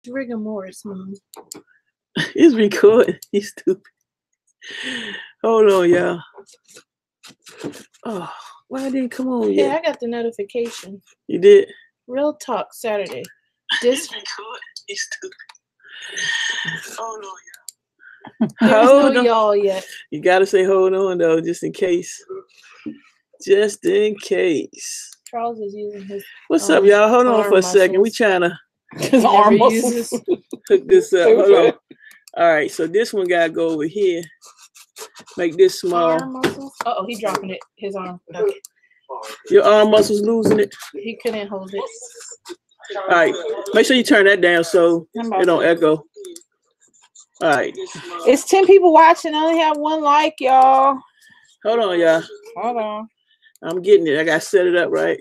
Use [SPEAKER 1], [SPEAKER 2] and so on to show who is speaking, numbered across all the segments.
[SPEAKER 1] rigor mortis, Mom.
[SPEAKER 2] It's recording. You stupid. Hold on, y'all. Oh, why didn't it come on yet?
[SPEAKER 1] Yeah, I got the notification.
[SPEAKER 2] You did?
[SPEAKER 1] Real Talk Saturday.
[SPEAKER 2] It's recording. You stupid. Hold on, y'all.
[SPEAKER 1] There's no y'all yet.
[SPEAKER 2] You gotta say hold on though, just in case. Just in case.
[SPEAKER 1] Charles is using his.
[SPEAKER 2] What's up, y'all? Hold on for a second. We trying to
[SPEAKER 3] his arm muscles.
[SPEAKER 2] hook this up. Hold on. All right, so this one gotta go over here. Make this small.
[SPEAKER 1] Arm muscles. Oh, he dropping it. His arm. Okay.
[SPEAKER 2] Your arm muscles losing it.
[SPEAKER 1] He couldn't hold it.
[SPEAKER 2] All right, make sure you turn that down so it don't echo. All right.
[SPEAKER 3] It's 10 people watching. I only have 1 like, y'all.
[SPEAKER 2] Hold on, y'all.
[SPEAKER 3] Hold on.
[SPEAKER 2] I'm getting it. I got to set it up right.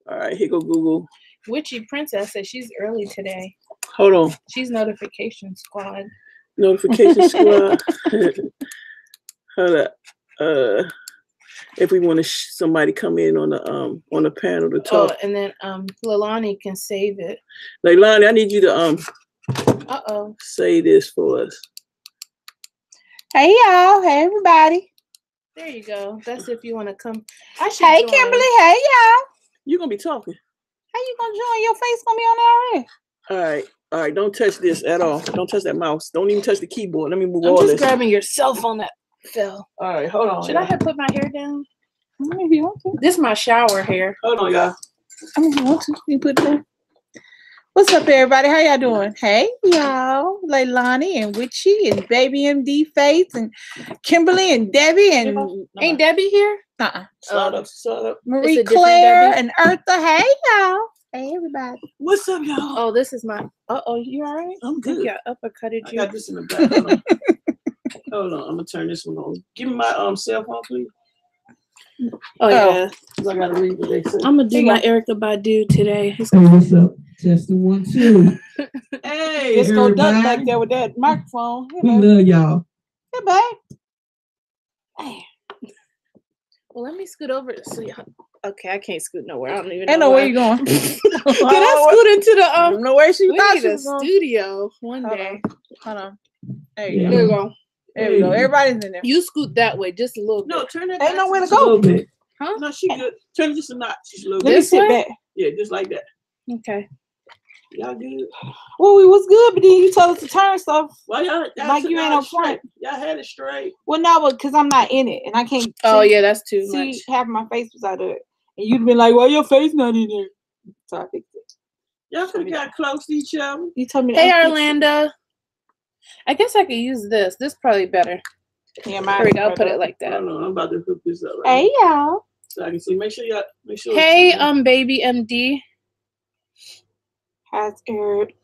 [SPEAKER 2] All right, here go Google.
[SPEAKER 1] Witchy Princess says she's early today.
[SPEAKER 2] Hold on.
[SPEAKER 1] She's notification squad.
[SPEAKER 2] Notification squad. Hold up. If we want somebody come in on the panel to talk.
[SPEAKER 1] Oh, and then Leilani can save it.
[SPEAKER 2] Leilani, I need you to say this for us.
[SPEAKER 3] Hey y'all. Hey everybody.
[SPEAKER 1] There you go. That's if you want to come.
[SPEAKER 3] Hey Kimberly. Hey y'all.
[SPEAKER 2] You're gonna be talking.
[SPEAKER 3] How you gonna join? Your face gonna be on there already.
[SPEAKER 2] All right. Don't touch this at all. Don't touch that mouse. Don't even touch the keyboard. Let me move
[SPEAKER 1] I'm
[SPEAKER 2] all
[SPEAKER 1] just
[SPEAKER 2] this.
[SPEAKER 1] grabbing your cell phone that fell.
[SPEAKER 2] All right, hold on.
[SPEAKER 1] Should I have put my hair down?
[SPEAKER 3] If you want to.
[SPEAKER 1] This is my shower hair.
[SPEAKER 2] Hold on, y'all.
[SPEAKER 3] I mean, if you want to, you put it there. What's up, everybody? How y'all doing? Hey, y'all. Leilani and Witchy and Baby MD Faith and Kimberly and Debbie and
[SPEAKER 1] ain't Debbie here?
[SPEAKER 2] Slide up.
[SPEAKER 3] Marie Claire and Eartha. Hey, y'all. Hey, everybody.
[SPEAKER 2] What's up, y'all?
[SPEAKER 1] Oh, this is my. You all right?
[SPEAKER 2] I'm good.
[SPEAKER 1] Yeah, uppercutted you.
[SPEAKER 2] I got this in the back. Hold on. I'm gonna turn this one on. Give me my cell phone, please.
[SPEAKER 1] Oh yeah.
[SPEAKER 2] I gotta read what they say.
[SPEAKER 1] I'm gonna do my Erykah Badu today.
[SPEAKER 4] Hey, what's up? Testing 1 2.
[SPEAKER 2] Hey,
[SPEAKER 3] just go duck back there with that microphone.
[SPEAKER 4] We love y'all.
[SPEAKER 3] Hey, babe.
[SPEAKER 1] Hey. Well, let me scoot over. So okay, I can't scoot nowhere. I don't even
[SPEAKER 3] know where you going.
[SPEAKER 1] Can I scoot into the
[SPEAKER 3] I don't know where she
[SPEAKER 1] we need a studio one day.
[SPEAKER 3] Hold on. There you
[SPEAKER 1] go.
[SPEAKER 3] go.
[SPEAKER 1] There we go.
[SPEAKER 3] There we go. Everybody's in there.
[SPEAKER 1] You scoot that way just a little bit.
[SPEAKER 2] No, turn that.
[SPEAKER 3] Ain't nowhere to go.
[SPEAKER 1] Huh?
[SPEAKER 2] No, she good. Turn it just a notch. Just a little
[SPEAKER 3] Let
[SPEAKER 2] bit.
[SPEAKER 3] me sit back.
[SPEAKER 2] Yeah, just like that.
[SPEAKER 1] Okay.
[SPEAKER 2] Y'all good?
[SPEAKER 3] Well, we was good, but then you told us to turn stuff.
[SPEAKER 2] Well, y'all
[SPEAKER 3] like you ain't on front.
[SPEAKER 2] Y'all had it straight.
[SPEAKER 3] Well, no, because I'm not in it, and I can't.
[SPEAKER 1] Oh yeah, that's too much.
[SPEAKER 3] Half my face was out of it, and you'd been like, "Well, your face not in there." So I fixed it.
[SPEAKER 2] Y'all could have got close to each other.
[SPEAKER 3] You told me.
[SPEAKER 1] Hey, Orlando. I guess I could use this. This is probably better.
[SPEAKER 3] Yeah,
[SPEAKER 1] I'll put it like that.
[SPEAKER 2] Hold on, I'm about to hook this up. Right
[SPEAKER 3] hey, y'all.
[SPEAKER 2] So I can see. Make sure.
[SPEAKER 1] Hey, Baby MD.
[SPEAKER 3] Has aired.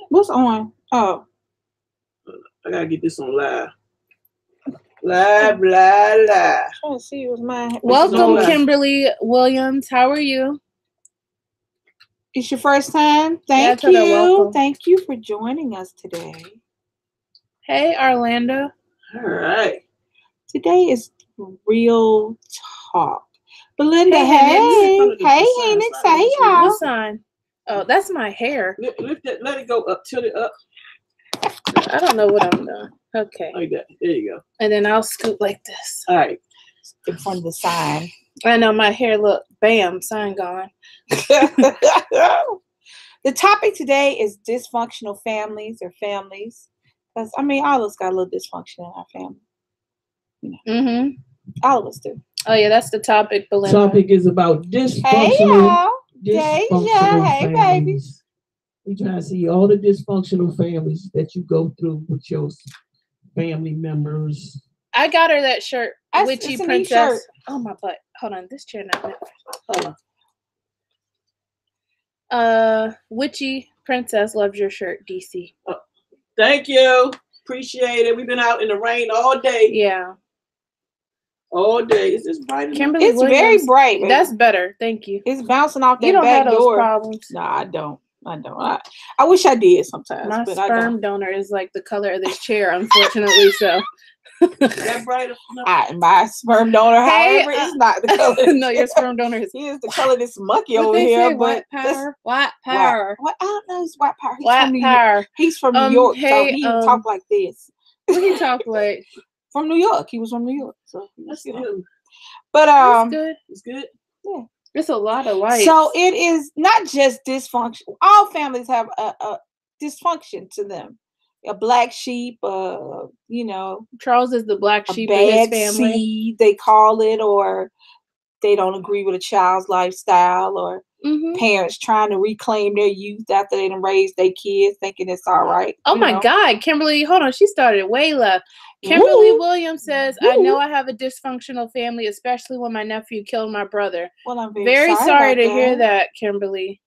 [SPEAKER 3] What's on? Oh,
[SPEAKER 2] I gotta get this on live. Live. I'm
[SPEAKER 3] trying to see what's mine.
[SPEAKER 1] Welcome, Kimberly Williams. How are you?
[SPEAKER 3] It's your first time. Thank you. Thank you for joining us today.
[SPEAKER 1] Hey, Orlando.
[SPEAKER 2] All right.
[SPEAKER 3] Today is real talk. Belinda,
[SPEAKER 1] hey,
[SPEAKER 3] Phoenix, hey, y'all.
[SPEAKER 1] What sign? Oh, that's my hair.
[SPEAKER 2] Lift it, let it go up, tilt it up.
[SPEAKER 1] I don't know what I'm doing. Okay.
[SPEAKER 2] Like that. There you go.
[SPEAKER 1] And then I'll scoot like this.
[SPEAKER 2] All right.
[SPEAKER 3] In front of the sign.
[SPEAKER 1] I know my hair, look, bam, sign gone.
[SPEAKER 3] The topic today is dysfunctional families or families. Because, I mean, all of us got a little dysfunction in our family. You know, all of us do.
[SPEAKER 1] Oh, yeah, that's the topic, Belinda.
[SPEAKER 4] Topic is about dysfunctional.
[SPEAKER 3] Hey, y'all.
[SPEAKER 4] Dysfunctional
[SPEAKER 3] hey,
[SPEAKER 4] families. We try to see all the dysfunctional families that you go through with your family members.
[SPEAKER 1] I got her that shirt. Witchy Princess.
[SPEAKER 3] Shirt.
[SPEAKER 1] Oh, my butt. Hold on. This chair not.
[SPEAKER 2] Hold
[SPEAKER 1] on. Witchy Princess loves your shirt, DC.
[SPEAKER 2] Oh, thank you. Appreciate it. We've been out in the rain all day.
[SPEAKER 1] Yeah.
[SPEAKER 2] All day. Is this bright?
[SPEAKER 3] It's very bright. Baby.
[SPEAKER 1] That's better. Thank you.
[SPEAKER 3] It's bouncing off that
[SPEAKER 1] you don't
[SPEAKER 3] back
[SPEAKER 1] have those
[SPEAKER 3] door.
[SPEAKER 1] Problems.
[SPEAKER 3] No, I don't. I don't. I wish I did sometimes,
[SPEAKER 1] My
[SPEAKER 3] but I don't.
[SPEAKER 1] sperm donor is like the color of this chair, unfortunately. So
[SPEAKER 2] That bright?
[SPEAKER 3] My sperm donor,
[SPEAKER 1] Hey,
[SPEAKER 3] however, is not the color.
[SPEAKER 1] no, your sperm donor is.
[SPEAKER 3] He is the color of this monkey
[SPEAKER 1] What
[SPEAKER 3] over
[SPEAKER 1] they
[SPEAKER 3] here,
[SPEAKER 1] say,
[SPEAKER 3] but
[SPEAKER 1] white
[SPEAKER 3] this
[SPEAKER 1] power, white
[SPEAKER 3] white.
[SPEAKER 1] power,
[SPEAKER 3] What I don't know is white power. He's
[SPEAKER 1] white
[SPEAKER 3] from New York.
[SPEAKER 1] power.
[SPEAKER 3] He's from New York, so
[SPEAKER 1] Hey,
[SPEAKER 3] he talk like this.
[SPEAKER 1] What he talk like?
[SPEAKER 3] From New York. He was from New York, so
[SPEAKER 2] That's
[SPEAKER 3] you know.
[SPEAKER 2] good.
[SPEAKER 3] But
[SPEAKER 1] That's good.
[SPEAKER 2] It's good.
[SPEAKER 3] yeah.
[SPEAKER 1] It's a lot of light.
[SPEAKER 3] So it is not just dysfunction. All families have a dysfunction to them. A black sheep, you know,
[SPEAKER 1] Charles is the black
[SPEAKER 3] a
[SPEAKER 1] sheep of his
[SPEAKER 3] bad
[SPEAKER 1] family.
[SPEAKER 3] seed, they call it, or they don't agree with a child's lifestyle, or parents trying to reclaim their youth after they done raised their kids, thinking it's all right.
[SPEAKER 1] Oh my God, Kimberly, hold on. She started way left. Kimberly Williams says, I know I have a dysfunctional family, especially when my nephew killed my brother.
[SPEAKER 3] Well, I'm
[SPEAKER 1] very sorry to hear that, Kimberly.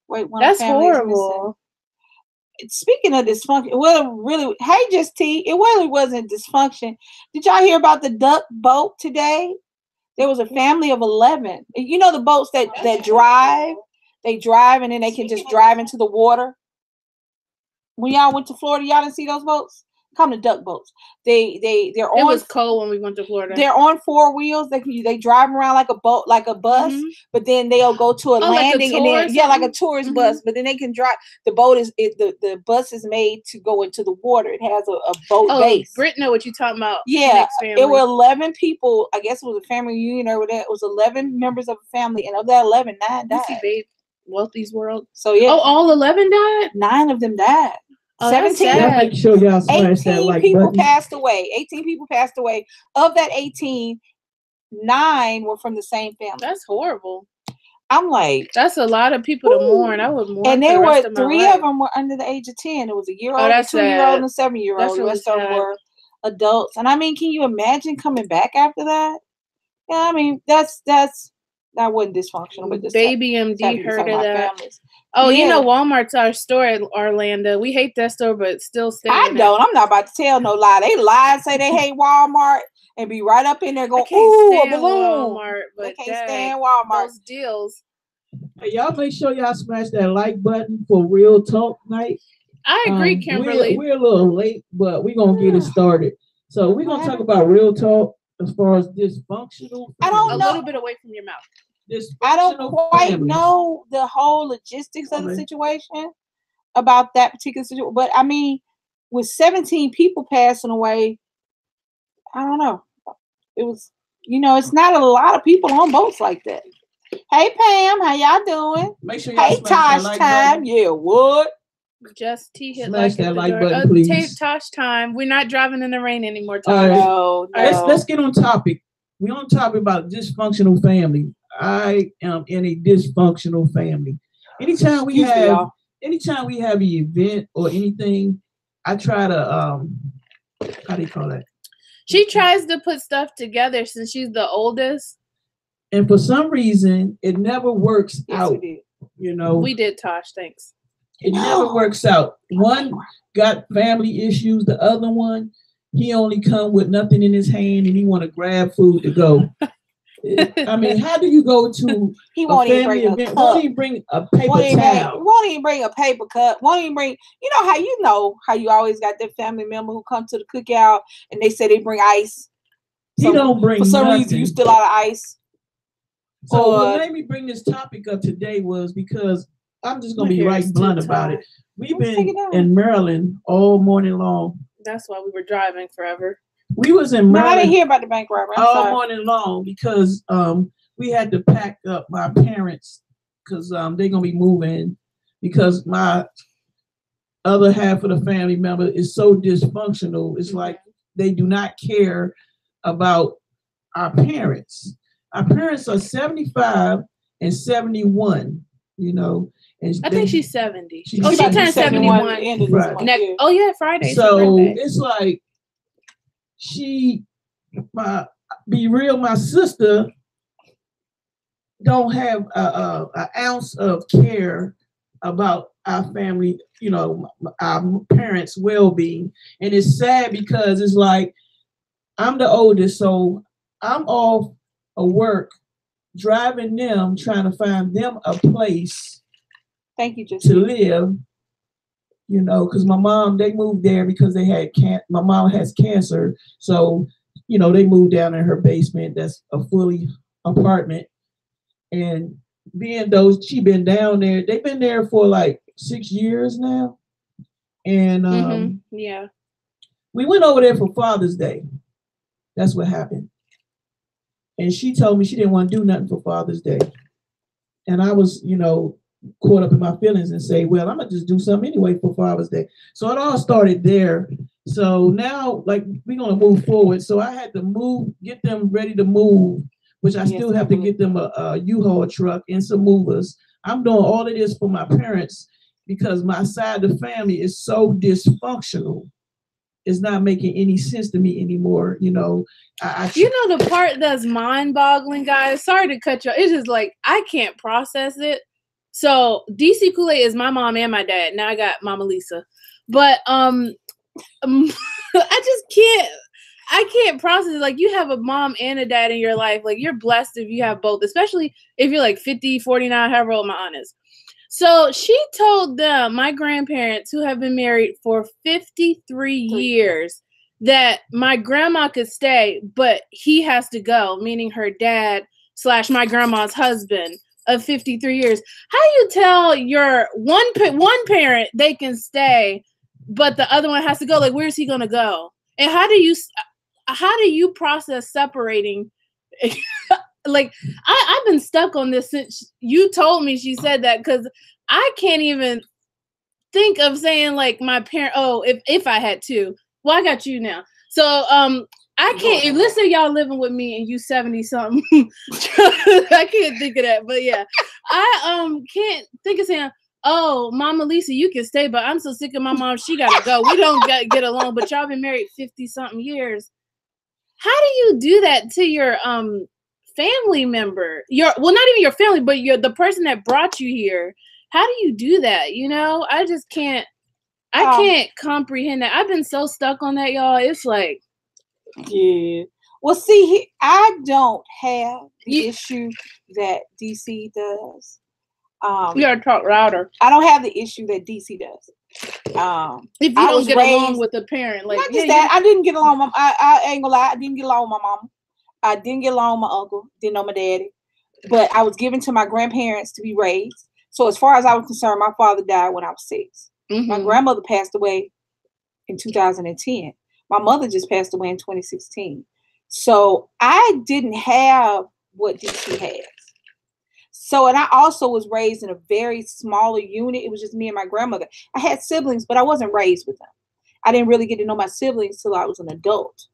[SPEAKER 3] Wait,
[SPEAKER 1] that's horrible.
[SPEAKER 3] Speaking of dysfunction, well, really, hey, Just T, it really wasn't dysfunction. Did y'all hear about the duck boat today? There was a family of 11. You know the boats that drive? They drive and then they can just drive into the water. When y'all went to Florida, y'all didn't see those boats? Come to duck boats. They're on.
[SPEAKER 1] It was cold when we went to Florida.
[SPEAKER 3] They're on 4 wheels. They drive around like a boat, like a bus. But then they'll go to a landing and then like a tourist bus. But then they can drive. The boat the bus is made to go into the water. It has a boat base.
[SPEAKER 1] Brittney, what you talking about?
[SPEAKER 3] Yeah, it were 11 people. I guess it was a family reunion or whatever. It was 11 members of a family, and of that 11, 9 died.
[SPEAKER 1] Babe, Wealthy's World.
[SPEAKER 3] So yeah.
[SPEAKER 1] Oh, all 11 died.
[SPEAKER 3] 9 of them died.
[SPEAKER 1] Oh,
[SPEAKER 3] 17.
[SPEAKER 4] Make sure y'all smash that
[SPEAKER 3] 18
[SPEAKER 4] like
[SPEAKER 3] people
[SPEAKER 4] button.
[SPEAKER 3] passed away. 18 people passed away. Of that 18, 9 were from the same family.
[SPEAKER 1] That's horrible.
[SPEAKER 3] I'm like,
[SPEAKER 1] that's a lot of people to mourn. I would mourn.
[SPEAKER 3] And
[SPEAKER 1] there
[SPEAKER 3] were 3 of them were under the age of 10. It was a year-old, a 2-year-old, and a 7-year-old. The rest of them were adults. And I mean, can you imagine coming back after that? Yeah, I mean, that wasn't dysfunctional, but
[SPEAKER 1] Baby MD heard of that.
[SPEAKER 3] Families.
[SPEAKER 1] Oh, yeah. You know, Walmart's our store in Orlando. We hate that store, but still stay.
[SPEAKER 3] I don't. I'm not about to tell no lie. They lie and say they hate Walmart and be right up in there going, ooh, a balloon.
[SPEAKER 1] Walmart, but
[SPEAKER 3] they can't stand Walmart.
[SPEAKER 1] Those deals.
[SPEAKER 4] Hey, y'all make sure y'all smash that like button for Real Talk Night.
[SPEAKER 1] I agree, Kimberly.
[SPEAKER 4] We're a little late, but we're going to get it started. So we're going to talk about Real Talk as far as dysfunctional.
[SPEAKER 3] I don't know.
[SPEAKER 1] A little bit away from your mouth.
[SPEAKER 3] I don't quite know the whole logistics of the situation about that particular situation. But I mean, with 17 people passing away, I don't know. It was, it's not a lot of people on boats like that. Hey, Pam, how y'all doing?
[SPEAKER 4] Make sure y'all
[SPEAKER 3] hey, Tosh
[SPEAKER 4] like
[SPEAKER 3] time.
[SPEAKER 4] Button.
[SPEAKER 3] Yeah, what?
[SPEAKER 1] Just T hit
[SPEAKER 4] smash that like button, please.
[SPEAKER 1] Tosh time. We're not driving in the rain anymore.
[SPEAKER 3] No.
[SPEAKER 4] Let's get on topic. We're on topic about dysfunctional family. I am in a dysfunctional family. Anytime we have an event or anything, I try to how do you call that?
[SPEAKER 1] She tries to put stuff together since she's the oldest.
[SPEAKER 4] And for some reason, it never works out. We
[SPEAKER 1] did, Tosh. Thanks.
[SPEAKER 4] It never works out. One got family issues. The other one, he only come with nothing in his hand and he want to grab food to go. I mean, how do you go to
[SPEAKER 3] he won't even bring a cup.
[SPEAKER 4] Won't even bring a paper towel.
[SPEAKER 3] Won't even bring a paper cup. Won't even bring. You know how you always got that family member who come to the cookout and they say they bring ice.
[SPEAKER 4] He don't bring.
[SPEAKER 3] For some reason, you still out of ice.
[SPEAKER 4] So what made me bring this topic up today was because I'm just gonna be right blunt about it. We've been in Maryland all morning long.
[SPEAKER 1] That's why we were driving forever.
[SPEAKER 4] We was in Maryland.
[SPEAKER 3] No, I didn't hear about the bank robbery.
[SPEAKER 4] All morning long because we had to pack up my parents because they're gonna be moving because my other half of the family member is so dysfunctional. It's like they do not care about our parents. Our parents are 75 and 71, and
[SPEAKER 1] I think she's 70. She
[SPEAKER 3] turned
[SPEAKER 1] 71.
[SPEAKER 4] Right.
[SPEAKER 1] Oh yeah, Friday.
[SPEAKER 4] So it's like my sister don't have an ounce of care about our family, our parents' well-being. And it's sad because it's like I'm the oldest, so I'm off of work driving them, trying to find them a place
[SPEAKER 3] Thank you,
[SPEAKER 4] to
[SPEAKER 3] Justine.
[SPEAKER 4] live. You know, because my mom, they moved there because they had my mom has cancer. So, you know, they moved down in her basement. That's a fully apartment. And being those, she been down there. They've been there for like 6 years now. And
[SPEAKER 1] yeah,
[SPEAKER 4] we went over there for Father's Day. That's what happened. And she told me she didn't want to do nothing for Father's Day. And I was, you know, caught up in my feelings and say, well, I'm gonna just do something anyway for Father's Day. So it all started there. So now, like, we're gonna move forward. So I had to move, get them ready to move, which I still have to get them a U-Haul truck and some movers. I'm doing all of this for my parents because my side of the family is so dysfunctional. It's not making any sense to me anymore. You know,
[SPEAKER 1] you know, the part that's mind-boggling, guys, sorry to cut you, it's just like I can't process it. So DC KOOLAID is my mom and my dad. Now I got Mama Lisa. But I can't process it. Like, you have a mom and a dad in your life. Like, you're blessed if you have both, especially if you're like 50, 49, however old my aunt is. So she told them, my grandparents, who have been married for 53 years, that my grandma could stay, but he has to go, meaning her dad / my grandma's husband of 53 years. How do you tell your one parent they can stay, but the other one has to go? Like, where's he gonna go? And how do you process separating? Like, I've been stuck on this since you told me she said that, because I can't even think of saying like my parent. Oh, if I had to. Well, I got you now. So I can't. If let's say y'all living with me and you 70 something, I can't think of that. But yeah, I can't think of saying, oh, Mama Lisa, you can stay, but I'm so sick of my mom. She gotta go. We don't get along. But y'all been married 50 something years. How do you do that to your family member? Not even your family, but the person that brought you here. How do you do that? You know, I just can't. I can't comprehend that. I've been so stuck on that, y'all. It's like,
[SPEAKER 3] yeah. Well, see, I don't have the issue that DC does.
[SPEAKER 1] You gotta talk louder.
[SPEAKER 3] I don't have the issue that DC does.
[SPEAKER 1] If you don't get along with a parent, like,
[SPEAKER 3] not just that, I didn't get along with I ain't gonna lie, I didn't get along with my mama. I didn't get along with my uncle, didn't know my daddy. But I was given to my grandparents to be raised. So as far as I was concerned, my father died when I was 6. My grandmother passed away in 2010. My mother just passed away in 2016. So I didn't have what DC has. So, and I also was raised in a very smaller unit. It was just me and my grandmother. I had siblings, but I wasn't raised with them. I didn't really get to know my siblings till I was an adult.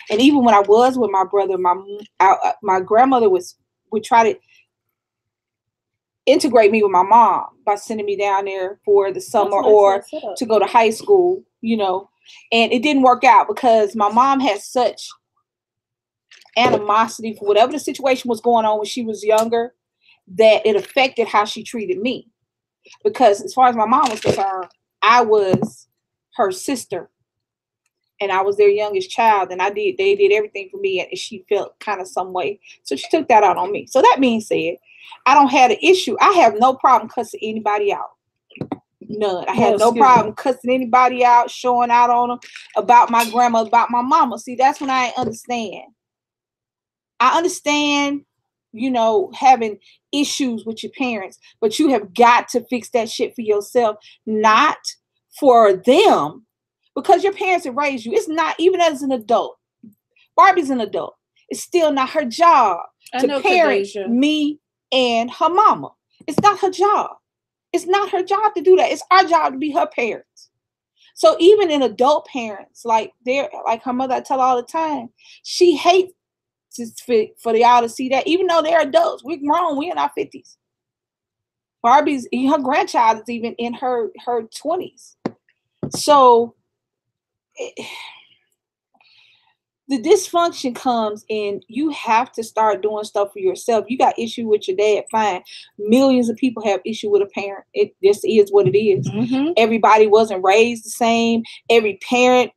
[SPEAKER 3] And even when I was with my brother, my grandmother would try to integrate me with my mom by sending me down there for the summer or to go to high school, you know. And it didn't work out because my mom had such animosity for whatever the situation was going on when she was younger, that it affected how she treated me. Because as far as my mom was concerned, I was her sister and I was their youngest child, and they did everything for me, and she felt kind of some way. So she took that out on me. So that being said, I don't have an issue. I have no problem cussing anybody out. None. I had no problem cussing anybody out, showing out on them about my grandma, about my mama. See, that's when I understand. I understand, you know, having issues with your parents, but you have got to fix that shit for yourself, not for them, because your parents have raised you. It's not, even as an adult, Barbie's an adult. It's still not her job to parent me and her mama. It's not her job. It's not her job to do that. It's our job to be her parents. So even in adult parents, like her mother, I tell her all the time, she hates for y'all to see that, even though they're adults. We're grown. We're in our 50s. Barbie's, her grandchild is even in her 20s. So the dysfunction comes in. You have to start doing stuff for yourself. You got issue with your dad, fine. Millions of people have issue with a parent. It just is what it is. Everybody wasn't raised the same. Every parent,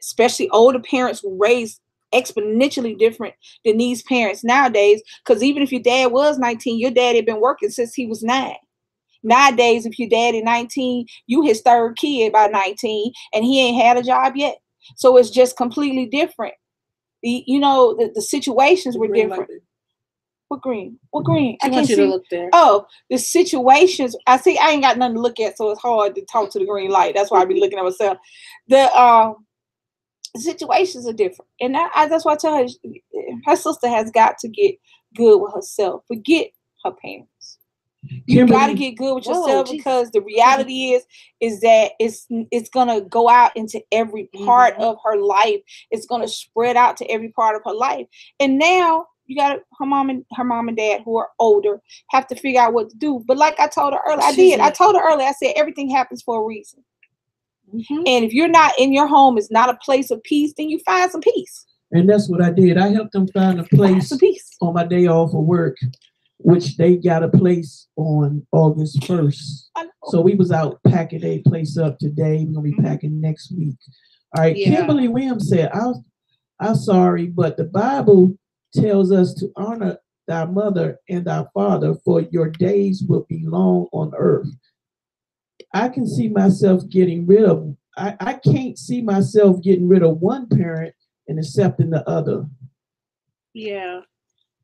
[SPEAKER 3] especially older parents, were raised exponentially different than these parents nowadays. Because even if your dad was 19, your dad had been working since he was 9. Nowadays, if your daddy 19, you his third kid by 19, and he ain't had a job yet. So it's just completely different. The situations were different. What green? What green?
[SPEAKER 1] I want you to look there.
[SPEAKER 3] Oh, the situations. I see. I ain't got nothing to look at, so it's hard to talk to the green light. That's why I be looking at myself. The situations are different, and that's why I tell her sister has got to get good with herself. Forget her parents. You got to get good with yourself, because the reality is that it's gonna go out into every part of her life. It's gonna spread out to every part of her life, and now. You got her mom and dad who are older have to figure out what to do. But like I told her earlier, I told her earlier, I said everything happens for a reason. And if you're not in your home, is not a place of peace, then you find some peace.
[SPEAKER 4] And that's what I did. I helped them find a place on my day off of work, which they got a place on August 1st. So we was out packing a place up today. We're gonna be packing next week. All right. Yeah. Kimberly Williams said, I'm sorry, but the Bible tells us to honor thy mother and thy father, for your days will be long on earth. I can see myself getting rid of, I can't see myself getting rid of one parent and accepting the other.
[SPEAKER 1] Yeah.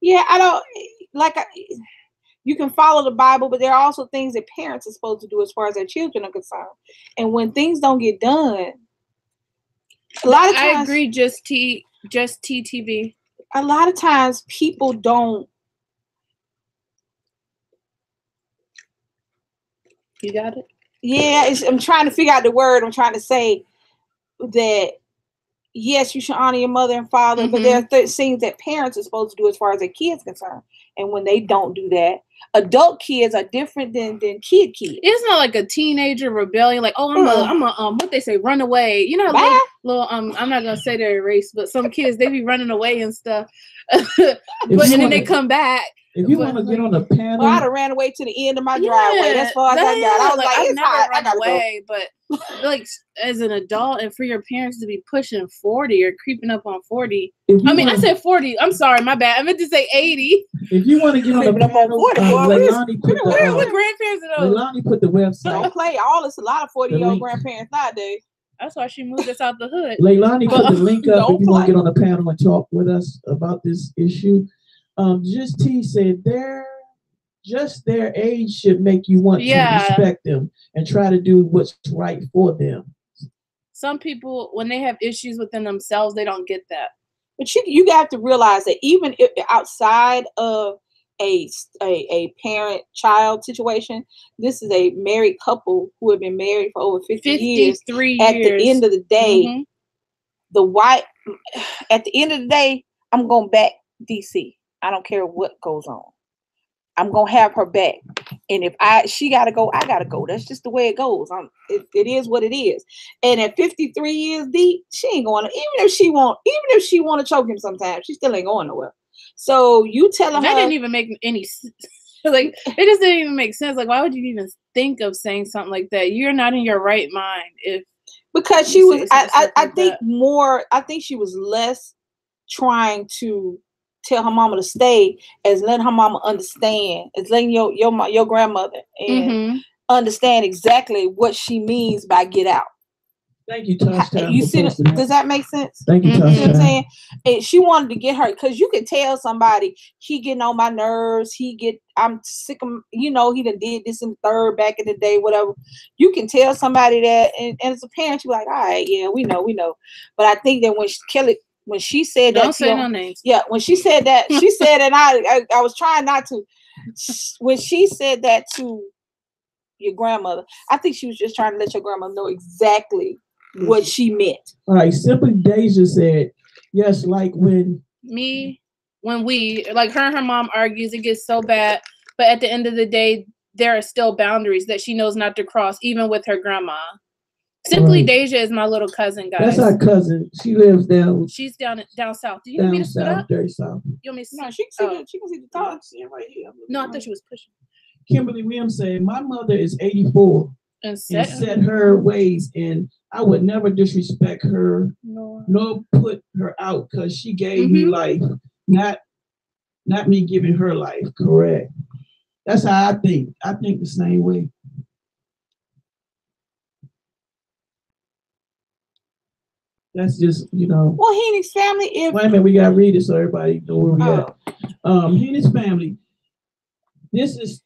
[SPEAKER 3] Yeah, I don't, you can follow the Bible, but there are also things that parents are supposed to do as far as their children are concerned. And when things don't get done, a lot of times.
[SPEAKER 1] I agree, just TTV.
[SPEAKER 3] A lot of times people don't.
[SPEAKER 1] You got it?
[SPEAKER 3] Yeah, I'm trying to figure out the word. I'm trying to say that, yes, you should honor your mother and father, but there are things that parents are supposed to do as far as their kids are concerned. And when they don't do that, adult kids are different than kids.
[SPEAKER 1] It's not like a teenager rebellion, like, oh, I'm a what they say, run away. You know, little I'm not gonna say their race, but some kids, they be running away and stuff. But then they come back.
[SPEAKER 4] If you want to get on the panel,
[SPEAKER 3] I'd have ran away to the end of my driveway. That's far as I got. I was like, it's hot. I gotta
[SPEAKER 1] away, but like as an adult, and for your parents to be pushing 40 or creeping up on 40. I said 40. I'm sorry, my bad. I meant to say 80.
[SPEAKER 4] If you want to get on the panel, Leilani put the website.
[SPEAKER 3] Don't play it's a lot of 40-year-old grandparents nowadays.
[SPEAKER 1] That's why she moved us out the hood.
[SPEAKER 4] Leilani put the link up if you want to get on the panel and talk with us about this issue. Just T said their age should make you want to respect them and try to do what's right for them.
[SPEAKER 1] Some people, when they have issues within themselves, they don't get that.
[SPEAKER 3] But you have to realize that even if outside of a parent-child situation, this is a married couple who have been married for over 53 years. At the end of the day, at the end of the day, I'm going back DC. I don't care what goes on. I'm gonna have her back, and if she gotta go, I gotta go. That's just the way it goes. It is what it is. And at 53 years deep, she ain't going. Even if she want to choke him, sometimes she still ain't going nowhere. So you telling her
[SPEAKER 1] that didn't even make any sense. Like it just didn't even make sense. Like why would you even think of saying something like that? You're not in your right mind
[SPEAKER 3] because she was. I think she was less trying to tell her mama to stay as letting her mama understand, as letting your grandmother and understand exactly what she means by get out.
[SPEAKER 4] Thank you, Tosh.
[SPEAKER 3] You see, does that make sense?
[SPEAKER 4] Thank you, Tosh.
[SPEAKER 3] You know what I'm saying? And she wanted to get her, because you can tell somebody, he getting on my nerves, I'm sick of, he done did this in third back in the day, whatever. You can tell somebody that, and as a parent, you're like, all right, yeah, we know. But I think that when she said that,
[SPEAKER 1] don't say no names.
[SPEAKER 3] Yeah, when she said that, she said, and I was trying not to. When she said that to your grandmother, I think she was just trying to let your grandmother know exactly what she meant.
[SPEAKER 4] All right, Simply Deja said, yes, like when
[SPEAKER 1] we, like her and her mom argues, it gets so bad, but at the end of the day, there are still boundaries that she knows not to cross, even with her grandma. Simply Deja is my little cousin, guys.
[SPEAKER 4] That's our cousin. She lives down.
[SPEAKER 1] She's down south. Do you want me to split up?
[SPEAKER 4] Very south.
[SPEAKER 1] You want me to?
[SPEAKER 3] No, she can see the top.
[SPEAKER 4] Right here.
[SPEAKER 1] No, I thought she was pushing.
[SPEAKER 4] Kimberly Williams said, my mother is 84 and set her ways, and I would never disrespect her nor put her out because she gave me life, not me giving her life. Correct. That's how I think. I think the same way. That's just,
[SPEAKER 3] Well, he and his family.
[SPEAKER 4] Wait a minute, we got to read it so everybody know where we at. He and his family. This is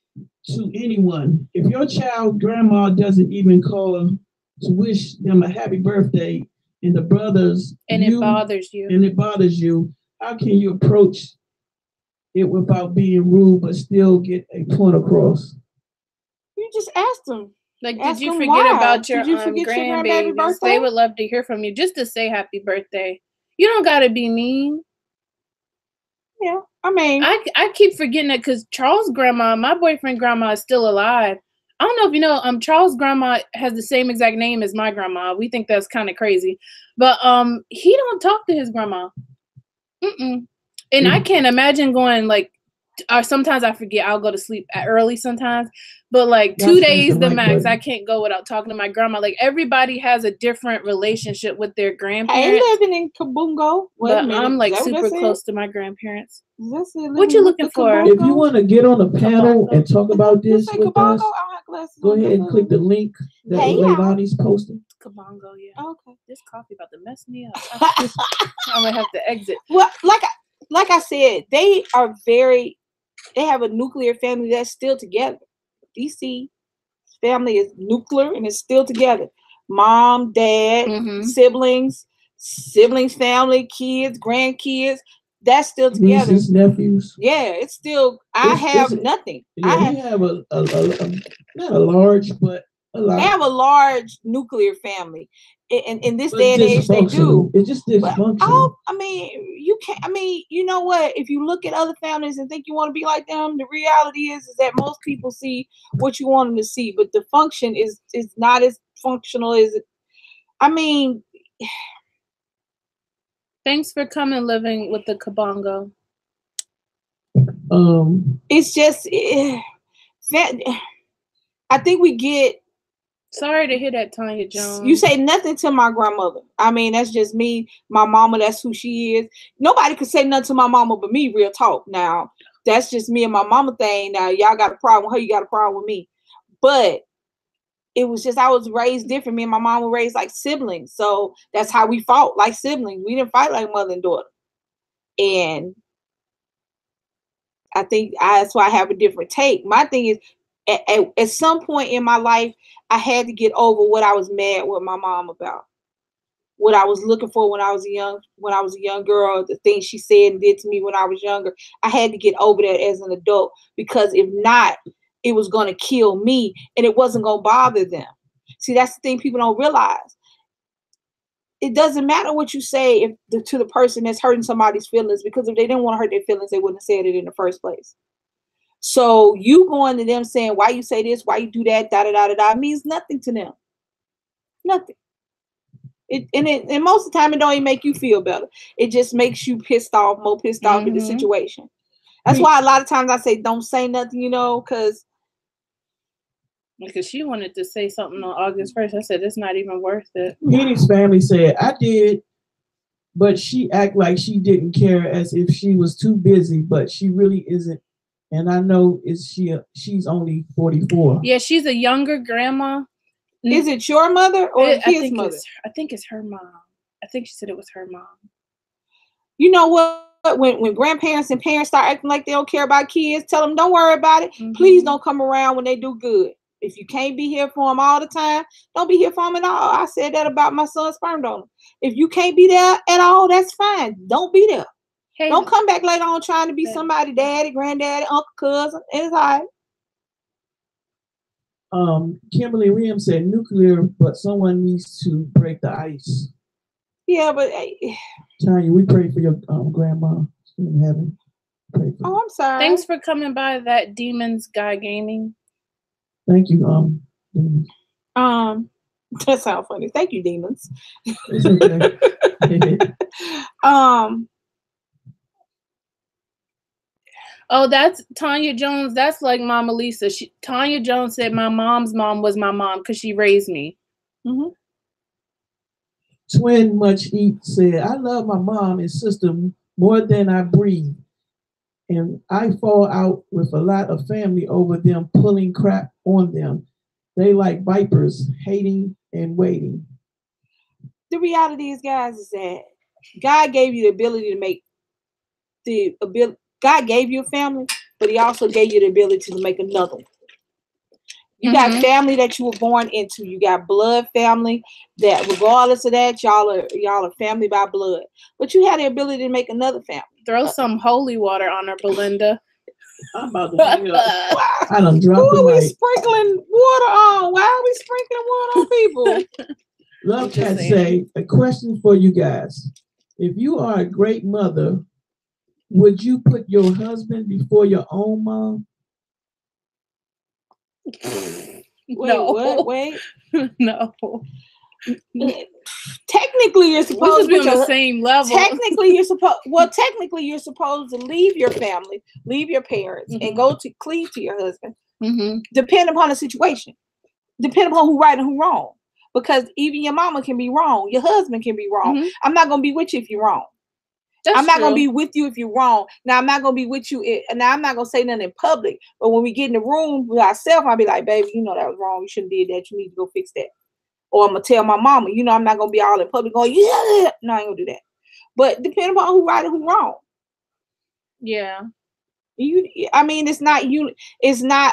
[SPEAKER 4] to anyone. If your child grandma doesn't even call to wish them a happy birthday, and the brothers
[SPEAKER 1] it bothers you,
[SPEAKER 4] how can you approach it without being rude but still get a point across?
[SPEAKER 3] You just ask them.
[SPEAKER 1] Like, did you forget about your grandbabies? They would love to hear from you. Just to say happy birthday. You don't gotta be mean.
[SPEAKER 3] Yeah, I mean,
[SPEAKER 1] I keep forgetting that because Charles' grandma, my boyfriend grandma, is still alive. I don't know if you know, Charles' grandma has the same exact name as my grandma. We think that's kind of crazy, but he don't talk to his grandma. And I can't imagine going like, or sometimes I forget. I'll go to sleep early sometimes, but like 2 days the max. I can't go without talking to my grandma. Like everybody has a different relationship with their grandparents.
[SPEAKER 3] I living in Kabungo,
[SPEAKER 1] but I'm like super close to my grandparents.
[SPEAKER 3] What
[SPEAKER 1] you looking for?
[SPEAKER 4] If you want to get on a panel and talk about this with us, go ahead and click the link that Leilani's posting.
[SPEAKER 1] Kabongo, yeah.
[SPEAKER 3] Okay.
[SPEAKER 1] This coffee about to mess me up. I'm gonna have to exit.
[SPEAKER 3] Well, like I said, they have a nuclear family that's still together. DC family is nuclear and it's still together. Mom, dad, siblings, family, kids, grandkids, that's still together.
[SPEAKER 4] Nieces, nephews.
[SPEAKER 3] Yeah, it's still. I have nothing.
[SPEAKER 4] Yeah, we have a not a large, but a lot.
[SPEAKER 3] They have a large nuclear family. In this day and age, they do.
[SPEAKER 4] It's just dysfunctional.
[SPEAKER 3] But, I mean, you can't. I mean, you know what? If you look at other families and think you want to be like them, the reality is that most people see what you want them to see. But the function is not as functional as it. I mean,
[SPEAKER 1] thanks for coming, living with the Kabongo.
[SPEAKER 3] It's just. I think we get.
[SPEAKER 1] Sorry to hear that, Tanya Jones.
[SPEAKER 3] You say nothing to my grandmother. I mean, that's just me. My mama, that's who she is. Nobody could say nothing to my mama but me, real talk. Now, that's just me and my mama thing. Now, y'all got a problem with her, you got a problem with me. But it was just, I was raised different. Me and my mom were raised like siblings. So that's how we fought, like siblings. We didn't fight like mother and daughter. And I think that's why I have a different take. My thing is, at some point in my life, I had to get over what I was mad with my mom about, what I was looking for when I was a young girl, the things she said and did to me when I was younger. I had to get over that as an adult, because if not, it was going to kill me and it wasn't going to bother them. See, that's the thing people don't realize. It doesn't matter what you say to the person that's hurting somebody's feelings, because if they didn't want to hurt their feelings, they wouldn't have said it in the first place. So you going to them saying, why you say this, why you do that, means nothing to them. Nothing. And most of the time, it don't even make you feel better. It just makes you more pissed off in the situation. That's why a lot of times I say, don't say nothing, because
[SPEAKER 1] she wanted to say something on August 1st. I said, it's not even worth it.
[SPEAKER 4] Henny's family said, I did, but she act like she didn't care, as if she was too busy, but she really isn't. And I know she's only 44.
[SPEAKER 1] Yeah, she's a younger grandma.
[SPEAKER 3] Is it your mother or his mother?
[SPEAKER 1] I think it's her mom. I think she said it was her mom.
[SPEAKER 3] You know what? When grandparents and parents start acting like they don't care about kids, tell them don't worry about it. Please don't come around when they do good. If you can't be here for them all the time, don't be here for them at all. I said that about my son's sperm donor. If you can't be there at all, that's fine. Don't be there. Hey, don't come back later on trying to be somebody, daddy, granddaddy, uncle, cousin. It's all right.
[SPEAKER 4] Kimberly Riem said nuclear, but someone needs to break the ice.
[SPEAKER 3] Yeah, but
[SPEAKER 4] Tanya, we pray for your grandma in heaven. Pray for
[SPEAKER 3] I'm sorry.
[SPEAKER 1] Thanks for coming by that Demons Guy Gaming.
[SPEAKER 4] Thank you, Demons.
[SPEAKER 3] That sounds funny. Thank you, Demons.
[SPEAKER 4] It's okay.
[SPEAKER 1] Oh, that's Tanya Jones. That's like Mama Lisa. Tanya Jones said my mom's mom was my mom because she raised me.
[SPEAKER 4] Twin Much Eat said, I love my mom and sister more than I breathe. and I fall out with a lot of family over them pulling crap on them. They like vipers, hating and waiting.
[SPEAKER 3] The reality is, guys, is that God gave you the ability to make God gave you a family, but he also gave you the ability to make another one. You got family that you were born into. You got blood family that, regardless of that, y'all are family by blood. But you had the ability to make another family.
[SPEAKER 1] Throw some holy water on her, Belinda.
[SPEAKER 4] I'm about to hang up. I done dropped
[SPEAKER 3] Who
[SPEAKER 4] the
[SPEAKER 3] are we
[SPEAKER 4] mic.
[SPEAKER 3] sprinkling water on? Why are we sprinkling water on people?
[SPEAKER 4] Love Cat say, a question for you guys. If you are a great mother, would you put your husband before your own mom?
[SPEAKER 3] Wait.
[SPEAKER 1] No.
[SPEAKER 3] Technically, you're supposed to
[SPEAKER 1] be on the same level.
[SPEAKER 3] Technically, you're supposed to leave your family, leave your parents, and go to cleave to your husband. Depending upon the situation, depending upon who right and who wrong. Because even your mama can be wrong, your husband can be wrong. I'm not gonna be with you if you're wrong. I'm not gonna be with you if you're wrong. Now I'm not gonna be with you. Now I'm not gonna say nothing in public. But when we get in the room with ourselves, I'll be like, baby, you know that was wrong. You shouldn't did that. You need to go fix that. Or I'm gonna tell my mama, you know, I'm not gonna be all in public going, yeah. No, I ain't gonna do that. But depending upon who right and who wrong.
[SPEAKER 1] Yeah.
[SPEAKER 3] I mean, it's not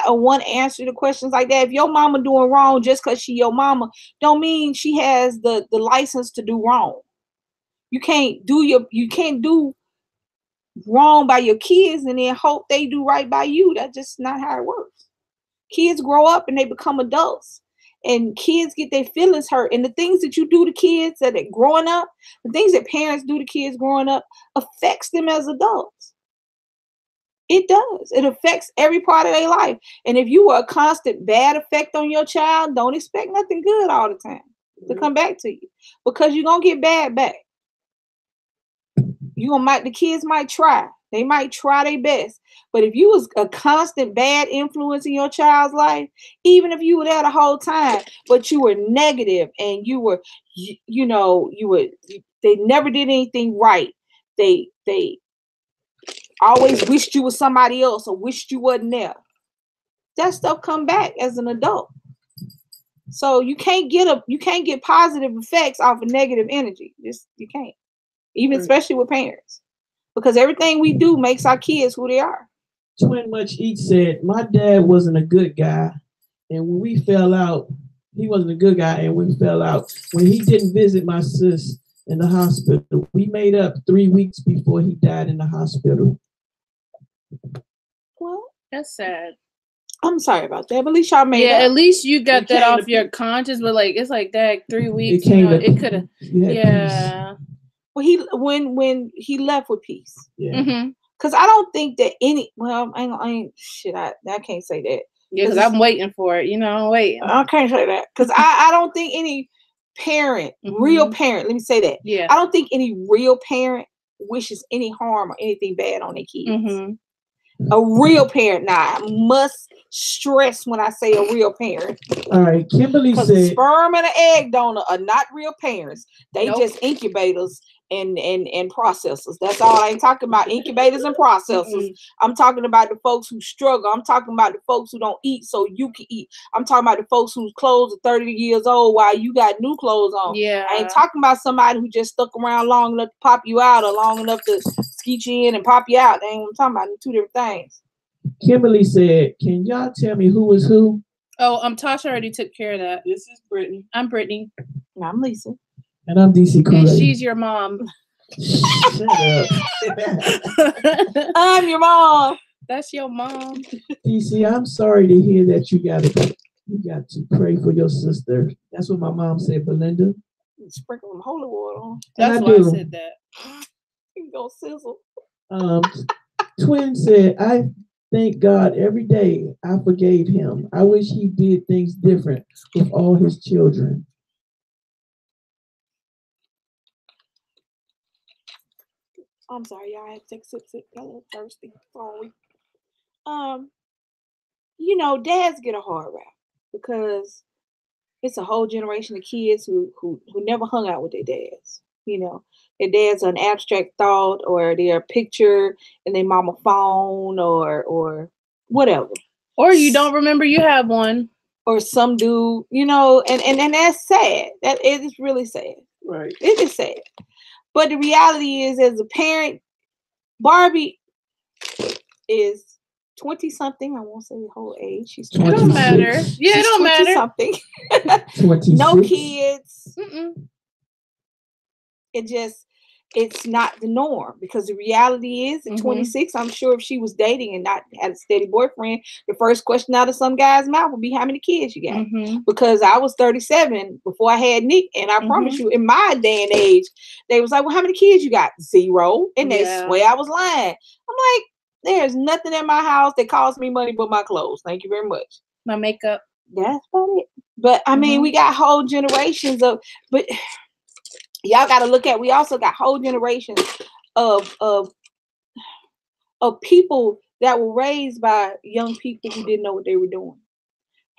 [SPEAKER 3] a one answer to questions like that. If your mama doing wrong just because she your mama, don't mean she has the license to do wrong. You can't do wrong by your kids and then hope they do right by you. That's just not how it works. Kids grow up and they become adults, and kids get their feelings hurt. And the things that you do to kids that are growing up, the things that parents do to kids growing up, affects them as adults. It does. It affects every part of their life. And if you were a constant bad effect on your child, don't expect nothing good all the time to come back to you, because you're gonna get bad back. The kids might try. They might try their best. But if you was a constant bad influence in your child's life, even if you were there the whole time, but you were negative and they never did anything right. They always wished you was somebody else or wished you wasn't there. That stuff come back as an adult. So you can't get positive effects off of negative energy. You can't. Even especially with parents. Because everything we do makes our kids who they are.
[SPEAKER 4] Twin Much Each said, my dad wasn't a good guy. And when we fell out, he wasn't a good guy. And we fell out. When he didn't visit my sis in the hospital, we made up 3 weeks before he died in the hospital.
[SPEAKER 3] Well,
[SPEAKER 1] that's sad.
[SPEAKER 3] I'm sorry about that, but at least y'all made up.
[SPEAKER 1] At least you got that off your conscience. But like, it's like that 3 weeks. It could have. Yeah.
[SPEAKER 4] Peace.
[SPEAKER 3] Well, when he left with peace.
[SPEAKER 4] Yeah.
[SPEAKER 3] Because I don't think that I can't say that.
[SPEAKER 1] Yeah, because I'm waiting for it. I'm waiting.
[SPEAKER 3] I can't say that. Because I don't think any parent, real parent, let me say that.
[SPEAKER 1] Yeah.
[SPEAKER 3] I don't think any real parent wishes any harm or anything bad on their kids. A real parent. Now, I must stress when I say a real parent.
[SPEAKER 4] All right, Kimberly said,
[SPEAKER 3] the sperm and an egg donor are not real parents. They just incubators and processors. That's all. I ain't talking about incubators and processors. I'm talking about the folks who struggle. I'm talking about the folks who don't eat so you can eat. I'm talking about the folks whose clothes are 30 years old while you got new clothes on.
[SPEAKER 1] Yeah.
[SPEAKER 3] I ain't talking about somebody who just stuck around long enough to pop you out or long enough to skeet you in and pop you out. They ain't what I'm talking about. Two different things.
[SPEAKER 4] Kimberly said, can y'all tell me who is who?
[SPEAKER 1] Oh, Tasha already took care of that.
[SPEAKER 2] This is Brittney.
[SPEAKER 1] I'm Brittney.
[SPEAKER 3] And I'm Lisa.
[SPEAKER 4] And I'm DC KOOLAID.
[SPEAKER 1] And she's your mom.
[SPEAKER 4] Shut up.
[SPEAKER 3] I'm your mom.
[SPEAKER 1] That's your mom.
[SPEAKER 4] DC, I'm sorry to hear that you got to pray for your sister. That's what my mom said, Belinda.
[SPEAKER 3] Sprinkle some holy water on.
[SPEAKER 1] That's why I said that.
[SPEAKER 3] You go sizzle.
[SPEAKER 4] Twin said, I thank God every day I forgave him. I wish he did things different with all his children.
[SPEAKER 3] I'm sorry, y'all. I had to take a sip. Got a little thirsty. Sorry. Dads get a hard rap because it's a whole generation of kids who never hung out with their dads. You know, their dad's an abstract thought, or their picture in their mama phone, or whatever.
[SPEAKER 1] Or you don't remember you have one.
[SPEAKER 3] Or some dude, you know, and that's sad. That it is really sad.
[SPEAKER 2] Right.
[SPEAKER 3] It is sad. But the reality is, as a parent, Barbie is 20 something. I won't say the whole age. She's 20.
[SPEAKER 1] It don't matter. Yeah, it don't matter.
[SPEAKER 3] Something.
[SPEAKER 4] 26.
[SPEAKER 3] No kids.
[SPEAKER 1] Mm-mm.
[SPEAKER 3] It's not the norm, because the reality is at 26, I'm sure if she was dating and not had a steady boyfriend, the first question out of some guy's mouth would be, how many kids you got? Because I was 37 before I had Nick, and I promise you, in my day and age, they was like, well, how many kids you got? 0. And they swear I was lying. I'm like, there's nothing in my house that costs me money but my clothes. Thank you very much.
[SPEAKER 1] My makeup.
[SPEAKER 3] That's about it. But I mean, we got whole generations of, but y'all got to look at, we also got whole generations of people that were raised by young people who didn't know what they were doing.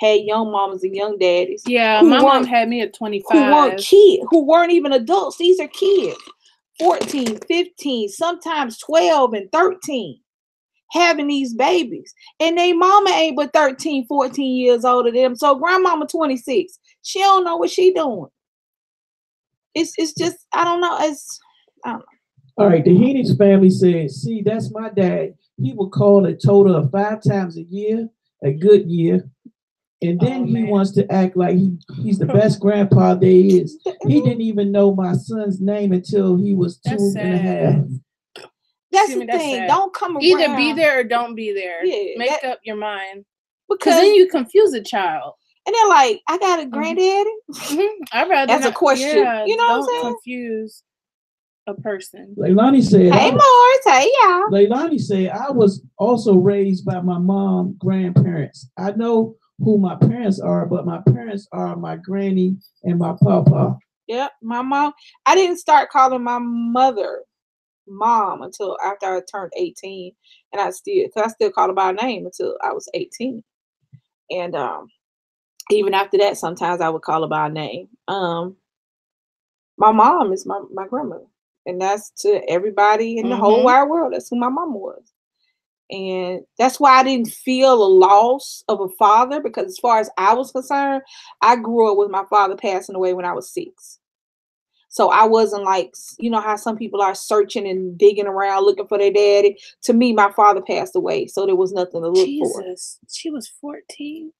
[SPEAKER 3] Had young mamas and young daddies.
[SPEAKER 1] Yeah, my mom had me at 25.
[SPEAKER 3] Who weren't kids, who weren't even adults. These are kids. 14, 15, sometimes 12 and 13. Having these babies. And they mama ain't but 13, 14 years older than them. So grandmama 26. She don't know what she doing. It's just, I don't know. I don't know.
[SPEAKER 4] All right, the Heenix family said, see, that's my dad. He would call a total of 5 times a year, a good year. And then he wants to act like he's the best grandpa there is. He didn't even know my son's name until he was 2.5.
[SPEAKER 3] That's the thing. Sad. Don't come around.
[SPEAKER 1] Either be there or don't be there.
[SPEAKER 3] Yeah,
[SPEAKER 1] Make up your mind.
[SPEAKER 3] Because
[SPEAKER 1] then you confuse a child.
[SPEAKER 3] And they're like, I got a granddaddy.
[SPEAKER 1] I'd rather
[SPEAKER 3] that's a question.
[SPEAKER 1] Yeah,
[SPEAKER 3] you know what I'm saying?
[SPEAKER 1] Don't confuse a person.
[SPEAKER 4] Leilani said,
[SPEAKER 3] hey, Morris. Hey, y'all.
[SPEAKER 4] Leilani said, I was also raised by my mom, grandparents. I know who my parents are, but my parents are my granny and my papa.
[SPEAKER 3] Yep, my mom. I didn't start calling my mother mom until after I turned 18, and I still called her by name until I was 18. And even after that, sometimes I would call her by name. My mom is my grandmother, and that's to everybody in the whole wide world. That's who my mom was. And that's why I didn't feel a loss of a father, because as far as I was concerned, I grew up with my father passing away when I was 6. So I wasn't like, you know how some people are searching and digging around looking for their daddy. To me, my father passed away, so there was nothing to look for.
[SPEAKER 1] She was 14.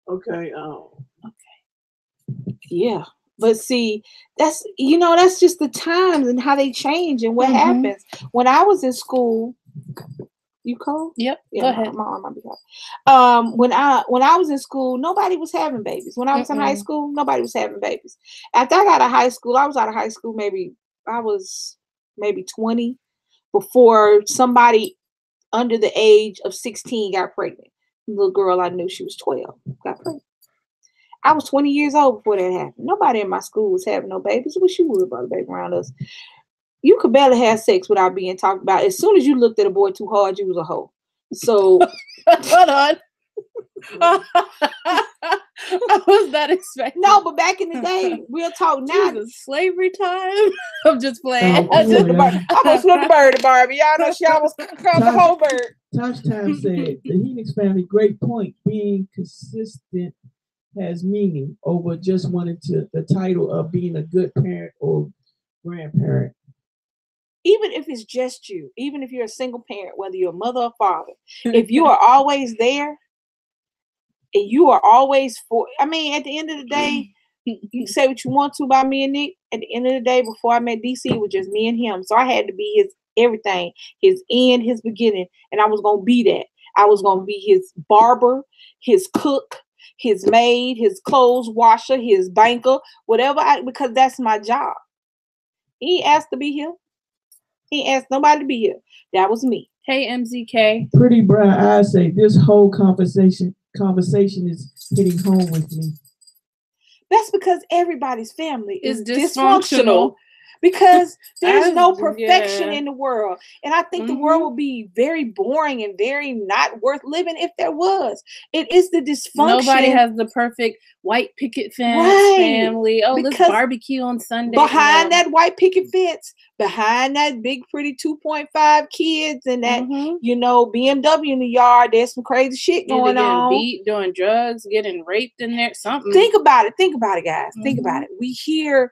[SPEAKER 2] Okay.
[SPEAKER 1] Okay.
[SPEAKER 3] Yeah. But see, that's just the times and how they change and what happens. When I was in school, you call?
[SPEAKER 1] Yep.
[SPEAKER 3] Yeah,
[SPEAKER 1] go ahead.
[SPEAKER 3] My arm might be hot. When I was in school, nobody was having babies. When I was in high school, nobody was having babies. After I got out of high school, I was out of high school I was maybe 20 before somebody under the age of 16 got pregnant. The little girl I knew, she was 12, got pregnant. I was 20 years old before that happened. Nobody in my school was having no babies. Wish you would about a baby around us. You could barely have sex without being talked about. As soon as you looked at a boy too hard, you was a hoe. So
[SPEAKER 1] hold on. I was not expecting.
[SPEAKER 3] No, but back in the day, real talk now.
[SPEAKER 1] Jesus, slavery time. I'm just playing.
[SPEAKER 3] I almost flipped the bird, Barbie. Y'all know she almost called the whole bird.
[SPEAKER 4] Touchdown said, the Heenix family, great point. Being consistent has meaning over just wanting the title of being a good parent or grandparent.
[SPEAKER 3] Even if it's just you, even if you're a single parent, whether you're a mother or father, if you are always there and you are always at the end of the day, you can say what you want to about me and Nick. At the end of the day, before I met DC, it was just me and him. So I had to be his everything, his end, his beginning. And I was going to be that. I was going to be his barber, his cook, his maid, his clothes washer, his banker, whatever, because that's my job. He asked to be here. He asked nobody to be here. That was me.
[SPEAKER 1] Hey, MZK.
[SPEAKER 4] Pretty brown eyes say this whole conversation is hitting home with me.
[SPEAKER 3] That's because everybody's family is dysfunctional. because there's no perfection
[SPEAKER 1] yeah.
[SPEAKER 3] in the world. And I think the world would be very boring and very not worth living if there was. It is the dysfunction.
[SPEAKER 1] Nobody has the perfect white picket fence family. Oh, let's barbecue on Sunday.
[SPEAKER 3] Behind that white picket fence, behind that big pretty 2.5 kids and that BMW in the yard, there's some crazy shit going on.
[SPEAKER 1] Beat, doing drugs, getting raped in there, something.
[SPEAKER 3] Think about it, guys. Think about it. We hear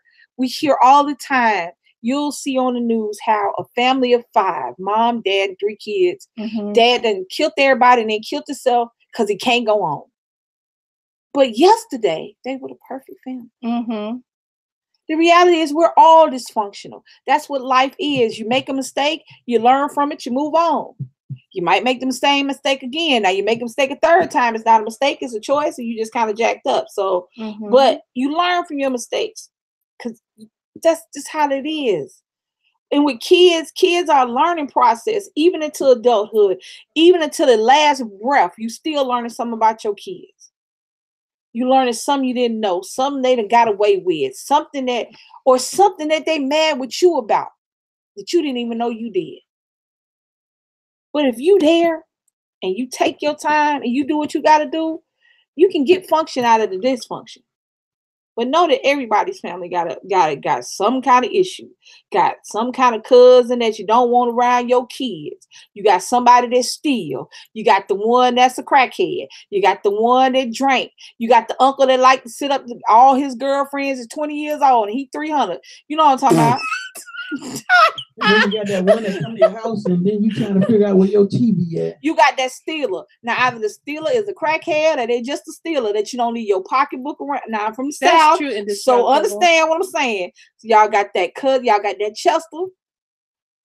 [SPEAKER 3] all the time. You'll see on the news how a family of 5, mom, dad, 3 kids, dad done killed everybody and then killed himself because he can't go on. But yesterday, they were the perfect family. The reality is we're all dysfunctional. That's what life is. You make a mistake, you learn from it, you move on. You might make the same mistake again. Now you make a mistake a third time. It's not a mistake, it's a choice, and you just kind of jacked up. So, but you learn from your mistakes because that's just how it is. And with kids are a learning process, even into adulthood, even until the last breath, you still learning something about your kids. You learning something you didn't know, something they done got away with, something that they mad with you about that you didn't even know you did. But if you there and you take your time and you do what you got to do, you can get function out of the dysfunction. But know that everybody's family got some kind of issue, got some kind of cousin that you don't want around your kids. You got somebody that steal. You got the one that's a crackhead. You got the one that drank. You got the uncle that like to sit up. All his girlfriends is 20 years old and he 300. You know what I'm talking about?
[SPEAKER 4] And then you got that one that come to your house and then you trying to figure out where your TV at.
[SPEAKER 3] You got that stealer. Now either the stealer is a crackhead or they're just a stealer that you don't need your pocketbook around. Now I'm from the South, so understand what I'm saying. So y'all got that cousin, y'all got that Chester,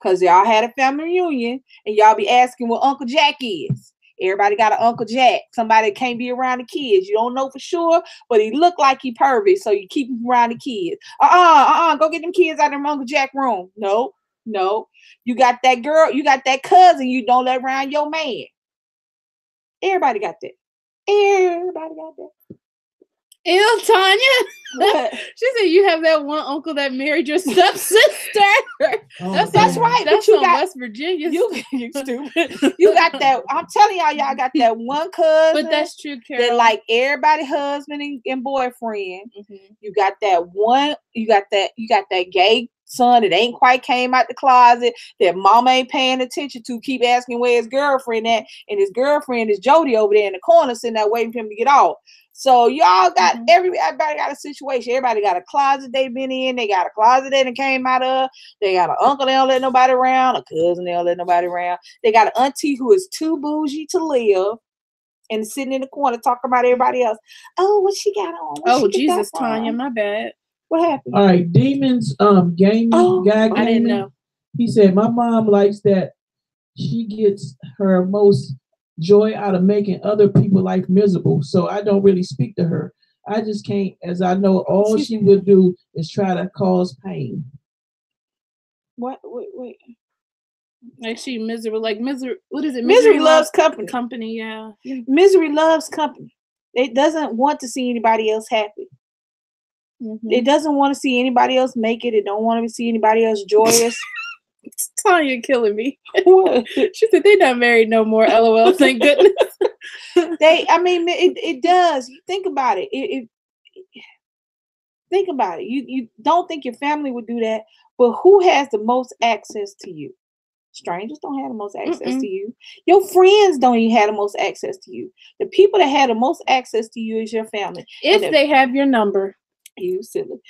[SPEAKER 3] because y'all had a family reunion and y'all be asking what Uncle Jack is. Everybody got an Uncle Jack, somebody that can't be around the kids. You don't know for sure, but he look like he pervy, so you keep him around the kids. Go get them kids out of them Uncle Jack room. No. You got that girl, you got that cousin you don't let around your man. Everybody got that.
[SPEAKER 1] Ew, Tanya. She said you have that one uncle that married your stepsister. That's right. That's from West Virginia.
[SPEAKER 3] You stupid. You got that. I'm telling y'all got that one cousin.
[SPEAKER 1] But that's true, Carol.
[SPEAKER 3] That like everybody husband and boyfriend. You got that one. You got that gay son that ain't quite came out the closet that mama ain't paying attention to. Keep asking where his girlfriend at, and his girlfriend is Jody over there in the corner sitting there waiting for him to get off. So y'all got everybody got a situation. Everybody got a closet they been in. They got a closet they done came out of. They got an uncle they don't let nobody around. A cousin they don't let nobody around. They got an auntie who is too bougie to live and sitting in the corner talking about everybody else. Oh, what she got on?
[SPEAKER 1] Oh, Jesus, Tanya, my bad.
[SPEAKER 3] What happened?
[SPEAKER 4] All right, Demons gaming guy.
[SPEAKER 1] I didn't know.
[SPEAKER 4] He said my mom likes that she gets her most joy out of making other people's life miserable. So I don't really speak to her. I just can't, as I know all she would do is try to cause pain.
[SPEAKER 3] What? Wait.
[SPEAKER 1] Like she miserable. Like misery. What is it?
[SPEAKER 3] Misery loves company.
[SPEAKER 1] Company, yeah.
[SPEAKER 3] Misery loves company. It doesn't want to see anybody else happy. It doesn't want to see anybody else make it. It don't want to see anybody else joyous.
[SPEAKER 1] Tanya killing me.
[SPEAKER 3] What?
[SPEAKER 1] She said they not married no more. LOL. Thank goodness.
[SPEAKER 3] It does. You think about it. Think about it. You don't think your family would do that, but who has the most access to you? Strangers don't have the most access to you. Your friends don't even have the most access to you. The people that have the most access to you is your family.
[SPEAKER 1] If they have your number.
[SPEAKER 3] You silly.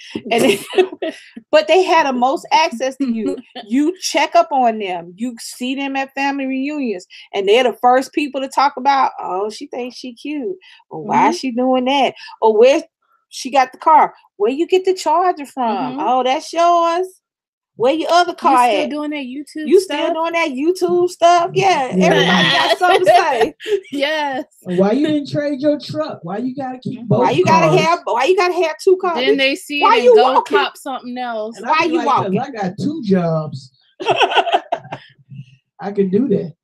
[SPEAKER 3] But they had the most access to you. You check up on them. You see them at family reunions, and they're the first people to talk about, oh, she thinks she cute. Or why is she doing that? Or where she got the car. Where you get the charger from? Oh, that's yours. Where your other car
[SPEAKER 1] at? You
[SPEAKER 3] still
[SPEAKER 1] doing that YouTube
[SPEAKER 3] You
[SPEAKER 1] stuff?
[SPEAKER 3] Still doing that YouTube stuff? Yeah. Everybody got something to say.
[SPEAKER 1] Yes.
[SPEAKER 4] Why you didn't trade your truck? Why you gotta keep both
[SPEAKER 3] Why you
[SPEAKER 4] cars?
[SPEAKER 3] gotta have 2 cars?
[SPEAKER 1] Then they see it and go cop something else.
[SPEAKER 4] And
[SPEAKER 3] why you walking?
[SPEAKER 4] I got 2 jobs. I can do that.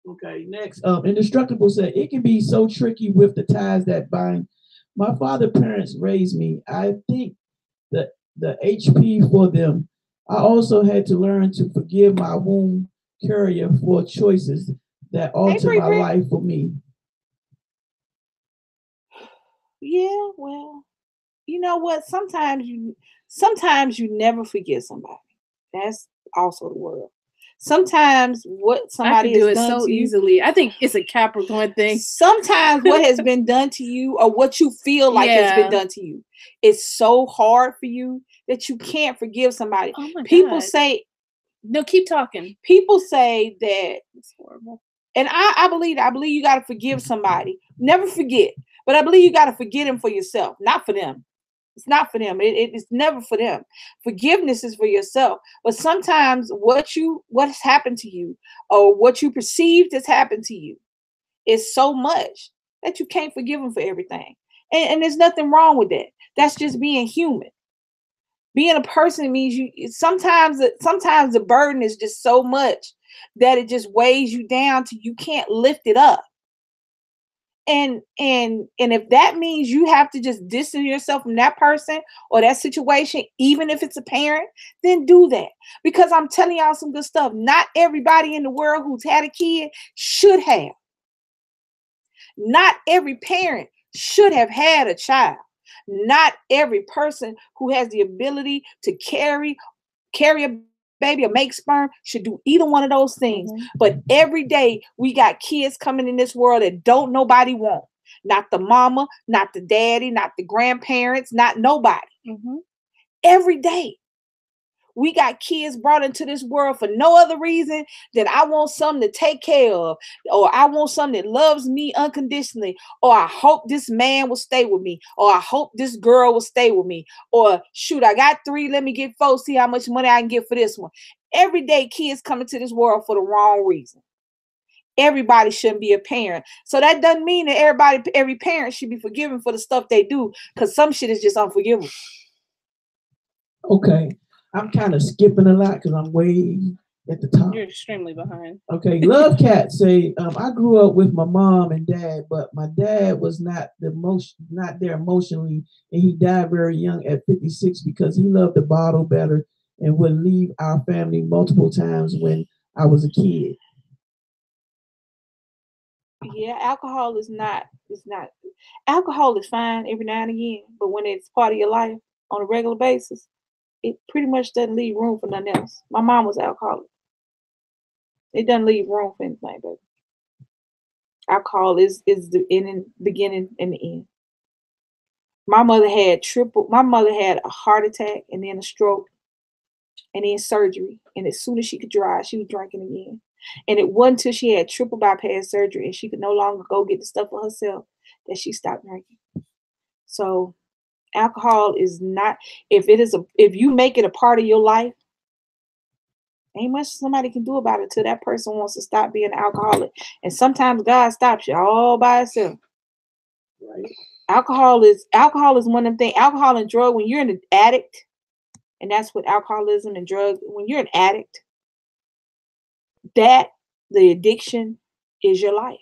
[SPEAKER 4] Okay, next. Indestructible said it can be so tricky with the ties that bind. My father's parents raised me. I think the HP for them. I also had to learn to forgive my womb carrier for choices that altered my life for me.
[SPEAKER 3] Yeah, well, you know what? Sometimes you never forget somebody. That's also the world. Sometimes what somebody has done
[SPEAKER 1] so
[SPEAKER 3] to you,
[SPEAKER 1] easily. I think it's a Capricorn thing.
[SPEAKER 3] Sometimes what has been done to you or what you feel like has been done to you is so hard for you that you can't forgive somebody.
[SPEAKER 1] Oh my
[SPEAKER 3] People
[SPEAKER 1] God.
[SPEAKER 3] say,
[SPEAKER 1] no, keep talking.
[SPEAKER 3] People say that
[SPEAKER 1] it's horrible.
[SPEAKER 3] And I believe you got to forgive somebody. Never forget. But I believe you got to forget them for yourself, not for them. It's not for them. It's never for them. Forgiveness is for yourself. But sometimes what has happened to you or what you perceived has happened to you is so much that you can't forgive them for everything. And there's nothing wrong with that. That's just being human. Being a person means sometimes the burden is just so much that it just weighs you down till you can't lift it up. And if that means you have to just distance yourself from that person or that situation, even if it's a parent, then do that. Because I'm telling y'all some good stuff. Not everybody in the world who's had a kid should have. Not every parent should have had a child. Not every person who has the ability to carry a baby or make sperm should do either one of those things. Mm-hmm. But every day we got kids coming in this world that don't nobody want. Not the mama, not the daddy, not the grandparents, not nobody. Mm-hmm. Every day we got kids brought into this world for no other reason than I want something to take care of, or I want something that loves me unconditionally, or I hope this man will stay with me, or I hope this girl will stay with me, or shoot, I got 3, let me get 4, see how much money I can get for this one. Every day kids come into this world for the wrong reason. Everybody shouldn't be a parent. So that doesn't mean that every parent should be forgiven for the stuff they do, because some shit is just unforgivable.
[SPEAKER 4] Okay. I'm kind of skipping a lot because I'm way at the top.
[SPEAKER 1] You're extremely behind.
[SPEAKER 4] Okay. Love Cat say, I grew up with my mom and dad, but my dad was not there emotionally, and he died very young at 56 because he loved the bottle better and would leave our family multiple times when I was a kid.
[SPEAKER 3] Yeah, alcohol is alcohol is fine every now and again, but when it's part of your life on a regular basis, it pretty much doesn't leave room for nothing else. My mom was alcoholic. It doesn't leave room for anything, baby. Alcohol is the beginning and the end. My mother had a heart attack and then a stroke and then surgery. And as soon as she could drive, she was drinking again. And it wasn't until she had triple bypass surgery and she could no longer go get the stuff for herself that she stopped drinking. So alcohol is not, if you make it a part of your life, ain't much somebody can do about it till that person wants to stop being an alcoholic. And sometimes God stops you all by itself. Right? Alcohol is one of them things. Alcohol and drug, when you're an addict, and that's what alcoholism and drugs, when you're an addict, that the addiction is your life.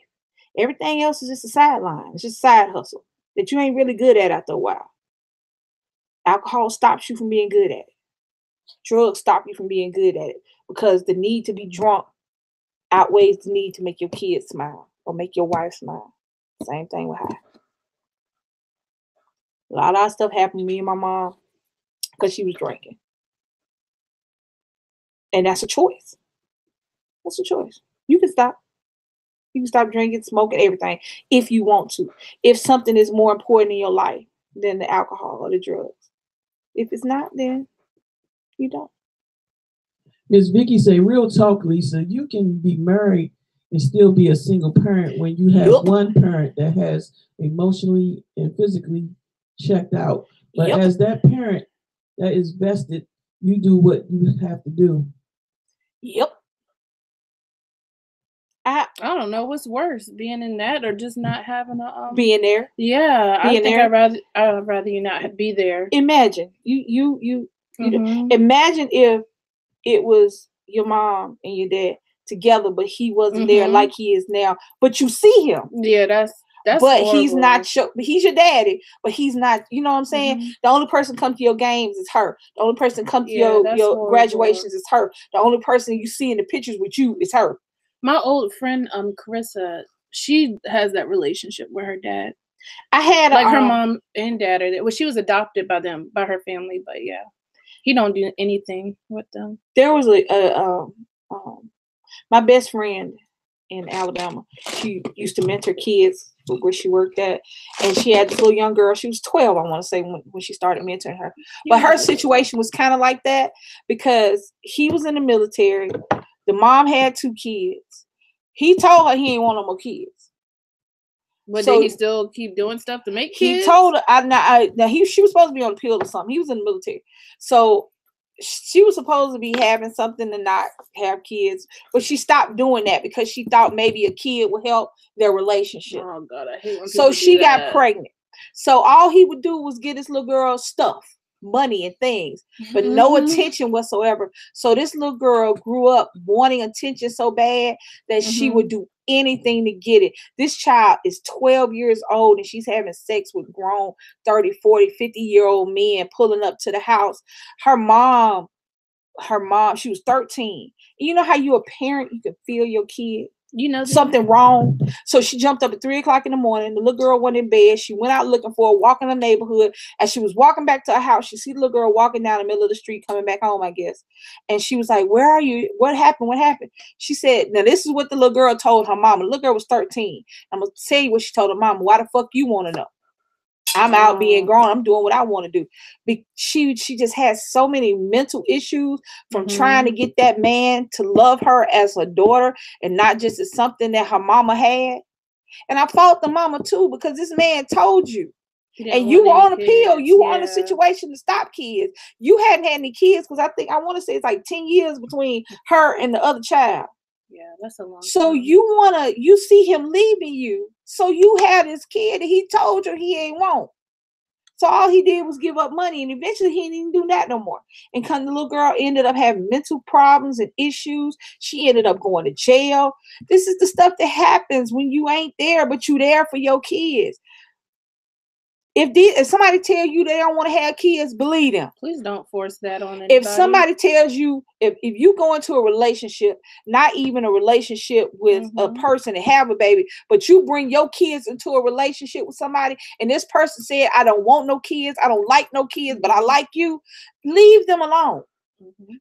[SPEAKER 3] Everything else is just a sideline. It's just a side hustle that you ain't really good at after a while. Alcohol stops you from being good at it. Drugs stop you from being good at it because the need to be drunk outweighs the need to make your kids smile or make your wife smile. Same thing with high. A lot of stuff happened to me and my mom because she was drinking. And that's a choice. That's a choice. You can stop. You can stop drinking, smoking, everything if you want to. If something is more important in your life than the alcohol or the drugs. If it's not, then you don't.
[SPEAKER 4] Ms. Vicky say, real talk, Lisa, you can be married and still be a single parent when you have one parent that has emotionally and physically checked out. But as that parent that is vested, you do what you have to do.
[SPEAKER 3] Yep.
[SPEAKER 1] I don't know what's worse, being in that or just not having a
[SPEAKER 3] being there.
[SPEAKER 1] Yeah, I think I'd rather you not be there.
[SPEAKER 3] Imagine you imagine if it was your mom and your dad together, but he wasn't there like he is now. But you see him.
[SPEAKER 1] Yeah, That's
[SPEAKER 3] but
[SPEAKER 1] horrible.
[SPEAKER 3] he's not he's your daddy, but he's not, you know what I'm saying?
[SPEAKER 1] Mm-hmm.
[SPEAKER 3] The only person come to your games is her. The only person come to your
[SPEAKER 1] horrible.
[SPEAKER 3] graduations is her. The only person you see in the pictures with you is her.
[SPEAKER 1] My old friend, Carissa, she has that relationship with her dad.
[SPEAKER 3] I had
[SPEAKER 1] like her mom and dad are there. Well, she was adopted by her family, but yeah, he don't do anything with them.
[SPEAKER 3] There was my best friend in Alabama. She used to mentor kids where she worked at, and she had this little young girl. She was 12, I want to say, when she started mentoring her. But her situation was kind of like that because he was in the military. The mom had 2 kids. He told her he ain't want no more kids.
[SPEAKER 1] But did he still keep doing stuff to make kids?
[SPEAKER 3] He told her, she was supposed to be on a pill or something. He was in the military. So she was supposed to be having something to not have kids, but she stopped doing that because she thought maybe a kid would help their relationship.
[SPEAKER 1] Oh God, I hate when
[SPEAKER 3] so she got pregnant. So all he would do was get this little girl stuff, money and things, but no attention whatsoever. So this little girl grew up wanting attention so bad that she would do anything to get it. This child is 12 years old and she's having sex with grown 30, 40, 50-year-old men pulling up to the house. Her mom, she was 13. You know how you a parent, you can feel your kid, you know, something wrong. So she jumped up at 3 o'clock in the morning. The little girl went in bed. She went out looking for her, walking the neighborhood. As she was walking back to her house, she see the little girl walking down the middle of the street, coming back home, I guess. And she was like, "Where are you? What happened? What happened?" She said, now this is what the little girl told her mama. The little girl was 13. I'm going to tell you what she told her mama. Why the fuck you want to know? I'm out being grown. I'm doing what I want to do. She just has so many mental issues from trying to get that man to love her as a daughter and not just as something that her mama had. And I fault the mama too, because this man told you. And you were on a pill. You were on a situation to stop kids. You hadn't had any kids because I want to say it's like 10 years between her and the other child.
[SPEAKER 1] Yeah, that's a long time.
[SPEAKER 3] So you see him leaving you. So you had this kid and he told you he ain't want. So all he did was give up money, and eventually he didn't even do that no more. And the little girl ended up having mental problems and issues. She ended up going to jail. This is the stuff that happens when you ain't there, but you there for your kids. If somebody tell you they don't want to have kids, believe them.
[SPEAKER 1] Please don't force that on anybody.
[SPEAKER 3] If somebody tells you, if you go into a relationship, not even a relationship with a person and have a baby, but you bring your kids into a relationship with somebody, and this person said, "I don't want no kids, I don't like no kids, but I like you," leave them alone.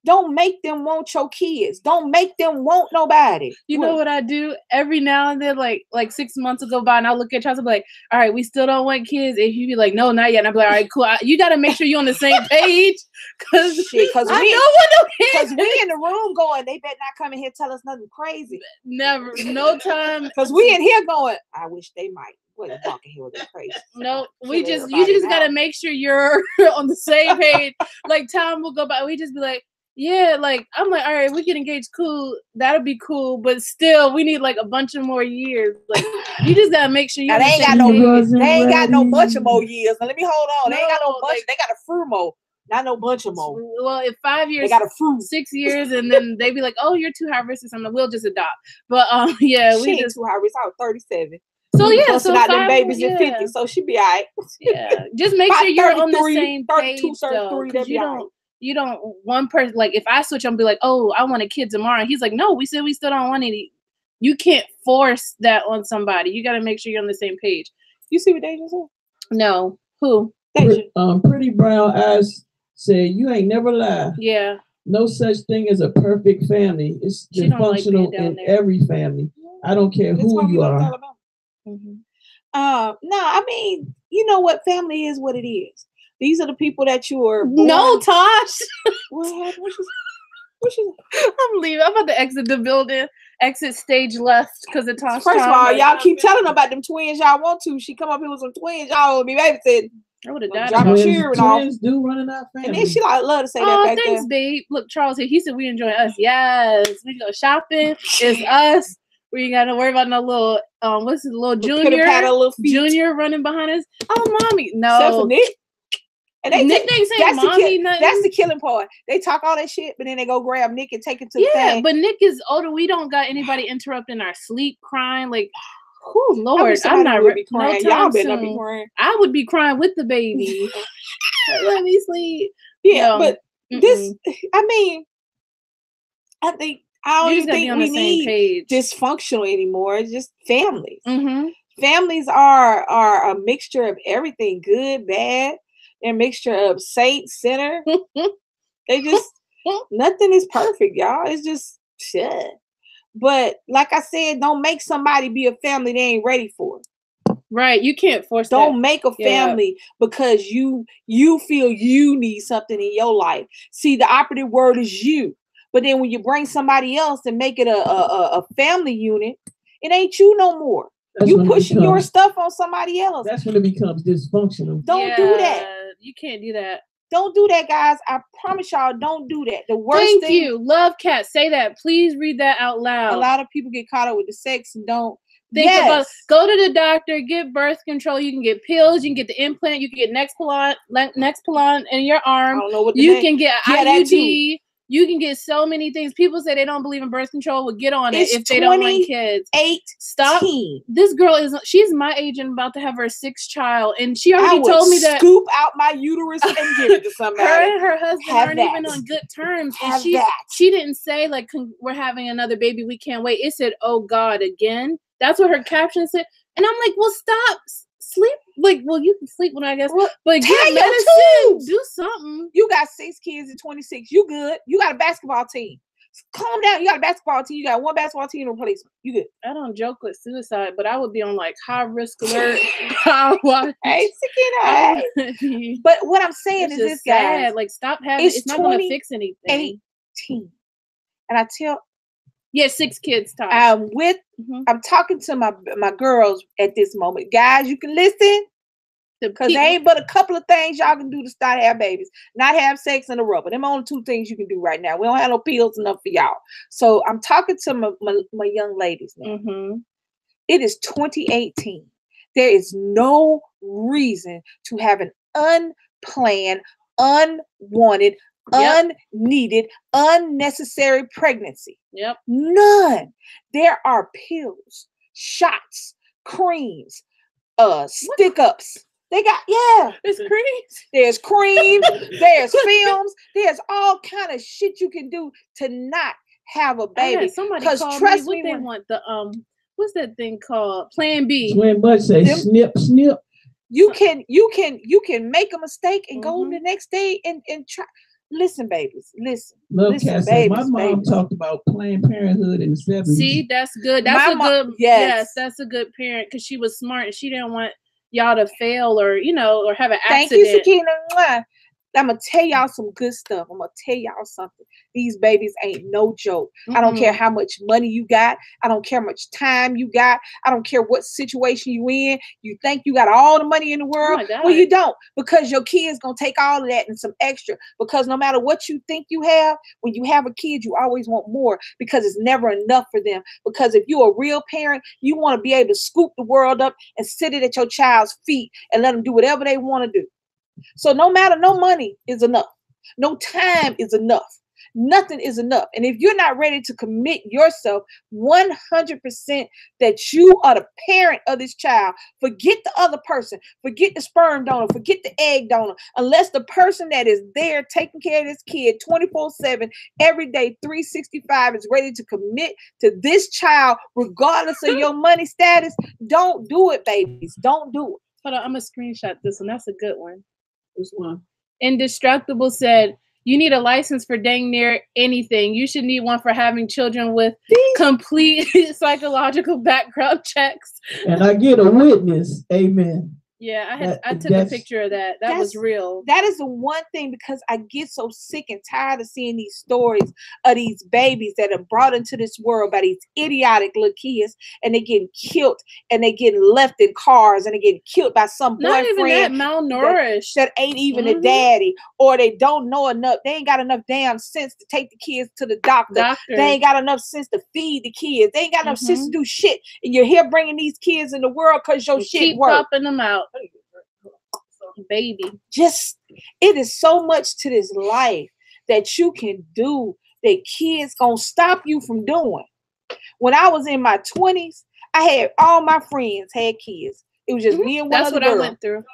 [SPEAKER 3] Don't make them want your kids. Don't make them want nobody.
[SPEAKER 1] You know what I do? Every now and then, like 6 months will go by, and I'll look at you and be like, "All right, we still don't want kids." And he'd be like, "No, not yet." And I'll be like, "All right, cool. You got to make sure you're on the same page." Because we in the room going, they better not come in here tell us nothing crazy. Never. No time.
[SPEAKER 3] Because we in here going, I wish they might. What is walking here with crazy?
[SPEAKER 1] No, you just gotta make sure you're on the same page. Like time will go by, we just be like, yeah, like I'm like, all right, we get engaged, cool, that'll be cool, but still, we need like a bunch of more years. Like you just gotta make sure you.
[SPEAKER 3] They ain't got no bunch of more years. Now let me hold on. They ain't got no bunch. They got a few more. Not no bunch of more.
[SPEAKER 1] Well, in 5 years,
[SPEAKER 3] they got a fruit.
[SPEAKER 1] 6 years, and then they be like, "Oh, you're too high risk or something. We'll just adopt." But yeah,
[SPEAKER 3] we just too high risk. I was 37.
[SPEAKER 1] So yeah, so
[SPEAKER 3] out them babies at 50, so she be all right.
[SPEAKER 1] Yeah, just make sure you're on the same page, though, you don't one person, like if I switch, I'm be like, "Oh, I want a kid tomorrow," and he's like, "No, we said we still don't want any." You can't force that on somebody. You got to make sure you're on the same page.
[SPEAKER 3] You see what Deja said?
[SPEAKER 1] No, who?
[SPEAKER 4] Pretty Brown Eyes said, "You ain't never lie."
[SPEAKER 1] Yeah.
[SPEAKER 4] No such thing as a perfect family. It's dysfunctional in every family. I don't care who you are.
[SPEAKER 3] No, I mean, you know what? Family is what it is. These are the people that you are born.
[SPEAKER 1] No, Tosh.
[SPEAKER 3] What happened?
[SPEAKER 1] I'm leaving. I'm about to exit the building. Exit stage left because of Tosh.
[SPEAKER 3] First of all, y'all keep telling her about them twins y'all want to. She come up here with some twins y'all would be babysitting.
[SPEAKER 1] I would have died.
[SPEAKER 4] Twins do run in our family.
[SPEAKER 3] And then she love to say that back
[SPEAKER 1] thanks,
[SPEAKER 3] there.
[SPEAKER 1] babe. Look, Charles here. He said we enjoy us. Yes. We go shopping. It's us. We ain't got to worry about no little, what's his little junior running behind us. Oh, mommy. No.
[SPEAKER 3] Except for Nick. And
[SPEAKER 1] Nick ain't saying mommy nothing.
[SPEAKER 3] That's the killing part. They talk all that shit, but then they go grab Nick and take it to the thing.
[SPEAKER 1] Yeah, but Nick is older. We don't got anybody interrupting our sleep, crying. Like, Oh Lord, I'm not
[SPEAKER 3] ready. No
[SPEAKER 1] Y'all
[SPEAKER 3] better not be crying.
[SPEAKER 1] I would be crying with the baby. Let me sleep.
[SPEAKER 3] Yeah, but this, I mean, I think I don't even think we need dysfunctional anymore. It's just families. Families are a mixture of everything, good, bad. They're a mixture of saint, sinner. They just nothing is perfect, y'all. It's just shit. But like I said, don't make somebody be a family they ain't ready for.
[SPEAKER 1] Right, you can't force.
[SPEAKER 3] Don't make a family because you feel you need something in your life. See, the operative word is you. But then when you bring somebody else and make it a family unit, it ain't you no more. You pushing your stuff on somebody else.
[SPEAKER 4] That's when it becomes dysfunctional.
[SPEAKER 3] Don't do that.
[SPEAKER 1] You can't do that.
[SPEAKER 3] Don't do that, guys. I promise y'all, don't do that. The worst thing.
[SPEAKER 1] Thank you. Love Cat. Say that. Please read that out loud.
[SPEAKER 3] A lot of people get caught up with the sex and don't.
[SPEAKER 1] Think about, go to the doctor, get birth control. You can get pills, you can get the implant, you can get Nexplanon in your arm.
[SPEAKER 3] I don't know what
[SPEAKER 1] you can get IUD. You can get so many things. People say they don't believe in birth control. Well, get on it if they don't want kids. Stop. This girl she's my age and about to have her 6th child. And she already told me that.
[SPEAKER 3] Scoop out my uterus and give it to somebody.
[SPEAKER 1] Her and her husband aren't even on good terms. And she didn't say, like, we're having another baby. We can't wait. It said, oh, God, again. That's what her caption said. And I'm like, well, stop. Sleep. Like, well, you can sleep when I guess. But get medicine. Do something.
[SPEAKER 3] You got 6 kids and 26. You good. You got a basketball team. Calm down. You got a basketball team. You got 1 basketball team replacement. You good.
[SPEAKER 1] I don't joke with suicide, but I would be on like high risk alert.
[SPEAKER 3] Hey, Sakina. But what I'm saying is this, guys.
[SPEAKER 1] Like, stop having it's not going to fix anything.
[SPEAKER 3] 18. And I tell.
[SPEAKER 1] Yeah, 6 kids.
[SPEAKER 3] I'm talking to my girls at this moment. Guys, you can listen. Because there ain't but a couple of things y'all can do to start have babies. Not have sex and a rubber. Them only 2 things you can do right now. We don't have no pills enough for y'all. So I'm talking to my young ladies now. It is 2018. There is no reason to have an unplanned, unwanted, unneeded, unnecessary pregnancy. None. There are pills, shots, creams, stick-ups. They got,
[SPEAKER 1] there's creams.
[SPEAKER 3] There's creams, there's films, there's all kind of shit you can do to not have a baby.
[SPEAKER 1] Somebody called trust me, what they want, the what's that thing called? Plan B.
[SPEAKER 4] Twin butt say snip, snip.
[SPEAKER 3] You can make a mistake and go the next day and try. Listen, babies. Listen.
[SPEAKER 4] Listen, babies. My mom talked about Planned Parenthood in the 70s.
[SPEAKER 1] See, that's good. That's good. Yes, that's a good parent because she was smart and she didn't want y'all to fail or or have an accident.
[SPEAKER 3] Thank you, Sakina. I'm gonna tell y'all some good stuff. I'm gonna tell y'all something. These babies ain't no joke. I don't care how much money you got. I don't care how much time you got. I don't care what situation you in. You think you got all the money in the world? Well, you don't, because your kid's gonna take all of that and some extra. Because no matter what you think you have, when you have a kid, you always want more because it's never enough for them. Because if you're a real parent, you want to be able to scoop the world up and sit it at your child's feet and let them do whatever they want to do. So no money is enough. No time is enough. Nothing is enough. And if you're not ready to commit yourself 100% that you are the parent of this child, forget the other person, forget the sperm donor, forget the egg donor, unless the person that is there taking care of this kid 24/7, every day, 365 is ready to commit to this child, regardless of your money status, don't do it, babies. Don't do it.
[SPEAKER 1] Hold on, I'm going to screenshot this one. That's a good one.
[SPEAKER 4] This one.
[SPEAKER 1] Indestructible said, you need a license for dang near anything. You should need one for having children with complete psychological background checks.
[SPEAKER 4] And I get a witness. Amen.
[SPEAKER 1] Yeah, I took a picture of that. That was real.
[SPEAKER 3] That is the one thing, because I get so sick and tired of seeing these stories of these babies that are brought into this world by these idiotic little kids, and they getting killed, and they getting left in cars, and they getting killed by some
[SPEAKER 1] not
[SPEAKER 3] boyfriend
[SPEAKER 1] even that malnourished
[SPEAKER 3] that ain't even a daddy, or they don't know enough. They ain't got enough damn sense to take the kids to the doctor. They ain't got enough sense to feed the kids. They ain't got enough sense to do shit. And you're here bringing these kids in the world because your shit works.
[SPEAKER 1] Keep popping them out. Baby,
[SPEAKER 3] it is so much to this life that you can do that kids gonna stop you from doing. When I was in my 20s, I had all my friends had kids. It was just me and one
[SPEAKER 1] That's
[SPEAKER 3] other
[SPEAKER 1] what
[SPEAKER 3] girl.
[SPEAKER 1] I went through.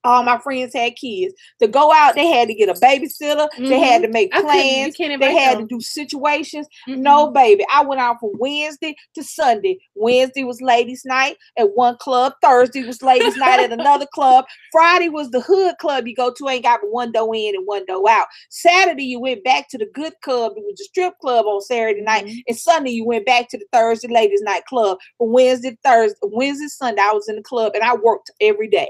[SPEAKER 3] All my friends had kids. To go out, they had to get a babysitter. They had to make plans. They had to do situations. No, baby. I went out from Wednesday to Sunday. Wednesday was ladies' night at one club. Thursday was ladies' night at another club. Friday was the hood club you go to. Ain't got one door in and one door out. Saturday, you went back to the good club. It was the strip club on Saturday night. And Sunday, you went back to the Thursday ladies' night club. From Wednesday, Sunday, I was in the club and I worked every day.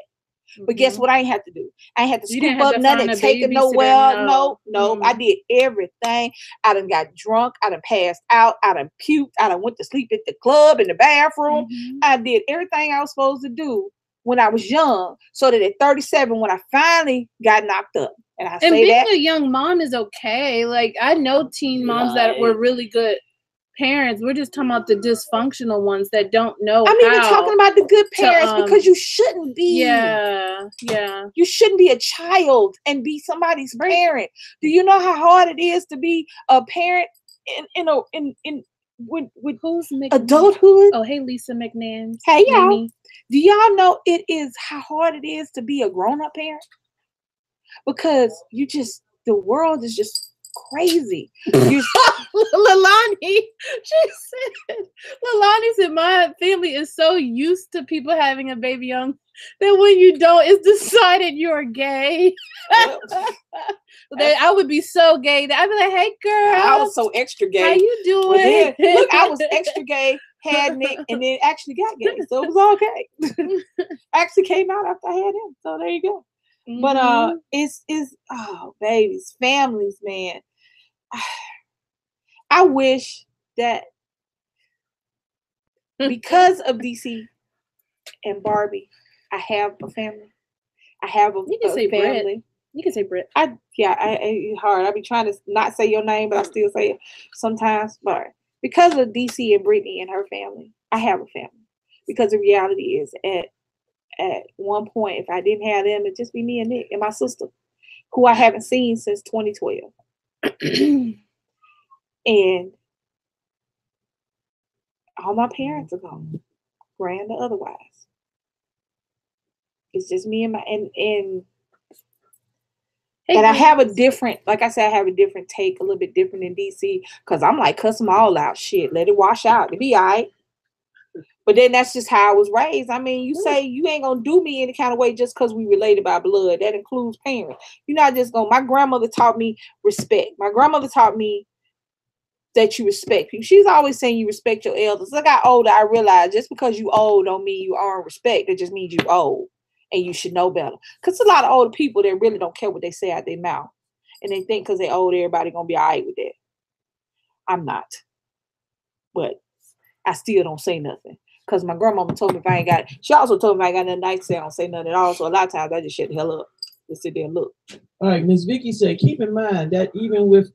[SPEAKER 3] But guess what I ain't have to do? I ain't had to scoop up nothing, take it nowhere. No. I did everything. I done got drunk. I done passed out. I done puked. I done went to sleep at the club, in the bathroom. I did everything I was supposed to do when I was young. So that at 37, when I finally got knocked up. And I say
[SPEAKER 1] being
[SPEAKER 3] that.
[SPEAKER 1] a young mom is okay. Like, I know teen moms that were really good parents. We're just talking about the dysfunctional ones that don't know.
[SPEAKER 3] We're talking about the good parents because you shouldn't be.
[SPEAKER 1] Yeah.
[SPEAKER 3] You shouldn't be a child and be somebody's parent. Do you know how hard it is to be a parent with
[SPEAKER 1] who's
[SPEAKER 3] adulthood?
[SPEAKER 1] Oh, hey, Lisa McNair.
[SPEAKER 3] Hey, y'all. Do y'all know how hard it is to be a grown-up parent? Because the world is just crazy.
[SPEAKER 1] Leilani said my family is so used to people having a baby young that when you don't, it's decided you're gay. I would be so gay that I'd be like, hey girl,
[SPEAKER 3] I was so extra gay.
[SPEAKER 1] How you doing?
[SPEAKER 3] Well, then, look, I was extra gay, had Nick, and then actually got gay, so it was okay. Actually came out after I had him, so there you go. But it's babies, families, man. I wish that because of DC and Barbie, I have a family. I have a family.
[SPEAKER 1] Britt. You can say Britt.
[SPEAKER 3] It's hard. I be trying to not say your name, but I still say it sometimes. But because of DC and Brittney and her family, I have a family. Because the reality is, at one point, if I didn't have them, it'd just be me and Nick and my sister, who I haven't seen since 2012. And all my parents are gone, grand or otherwise. It's just me and and I have a different, like I said, I have a different take, a little bit different in DC, because I'm like, cuss them all out. Shit, let it wash out. It'll be all right. But then that's just how I was raised. I mean, you say you ain't gonna do me any kind of way just because we related by blood. That includes parents. You're not just gonna. My grandmother taught me respect. My grandmother taught me that you respect people. She's always saying you respect your elders. As I got older, I realized just because you old don't mean you earn respect. It just means you old and you should know better. Because a lot of older people that really don't care what they say out their mouth. And they think because they're old, everybody gonna be all right with that. I'm not. But I still don't say nothing. Because my grandmama told me if I ain't got, she also told me if I ain't got nothing nice to say, I don't say nothing at all. So a lot of times I just shut the hell up. Just sit there and look.
[SPEAKER 4] All right, Ms. Vicky said, keep in mind that even with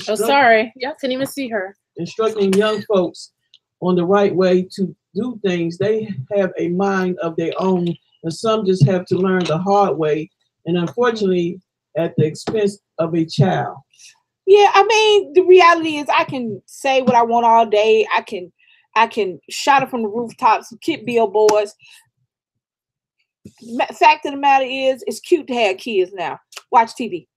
[SPEAKER 1] sorry. Y'all couldn't even see her.
[SPEAKER 4] Instructing young folks on the right way to do things, they have a mind of their own. And some just have to learn the hard way. And unfortunately, at the expense of a child.
[SPEAKER 3] Yeah, I mean, the reality is I can say what I want all day. I can shout it from the rooftops, keep billboards. Fact of the matter is, it's cute to have kids now. Watch TV.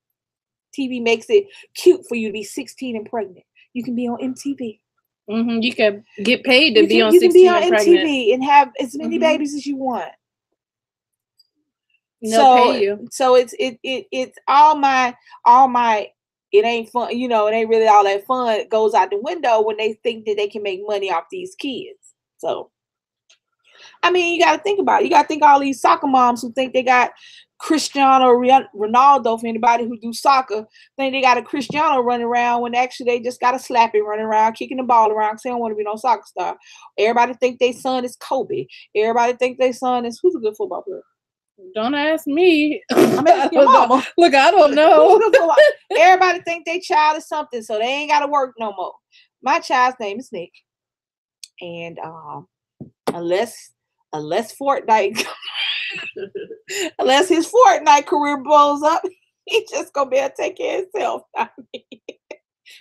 [SPEAKER 3] TV makes it cute for you to be 16 and pregnant. You can be on MTV.
[SPEAKER 1] You can get paid to be on 16 and pregnant.
[SPEAKER 3] You can be on MTV and have as many babies as you want.
[SPEAKER 1] Pay you.
[SPEAKER 3] So it's all my. It ain't fun, it ain't really all that fun. It goes out the window when they think that they can make money off these kids. So, I mean, you got to think about it. You got to think all these soccer moms who think they got Cristiano Ronaldo, for anybody who do soccer, think they got a Cristiano running around when actually they just got a slappy running around, kicking the ball around because they don't want to be no soccer star. Everybody think their son is Kobe. Everybody think their son is, who's a good football player?
[SPEAKER 1] Don't ask me.
[SPEAKER 3] I'm asking your mama.
[SPEAKER 1] Look, I don't know.
[SPEAKER 3] Everybody think their child is something, so they ain't got to work no more. My child's name is Nick, and unless Fortnite, unless his Fortnite career blows up, he just gonna be able to take care of himself.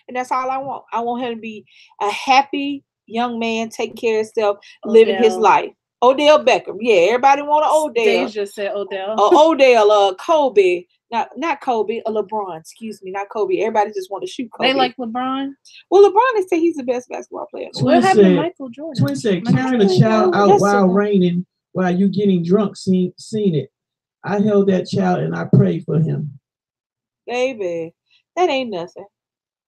[SPEAKER 3] And that's all I want. I want him to be a happy, young man, take care of himself, living his life. Odell Beckham. Yeah, everybody want an Odell.
[SPEAKER 1] They just said Odell.
[SPEAKER 3] Odell, Kobe. Not Kobe, LeBron. Excuse me, not Kobe. Everybody just want to shoot Kobe.
[SPEAKER 1] They like LeBron.
[SPEAKER 3] Well, LeBron, they say he's the best basketball player.
[SPEAKER 1] What happened to Michael Jordan?
[SPEAKER 4] Twin said, carrying a child out while raining, while you getting drunk, seen it. I held that child and I prayed for him.
[SPEAKER 3] Baby, that ain't nothing.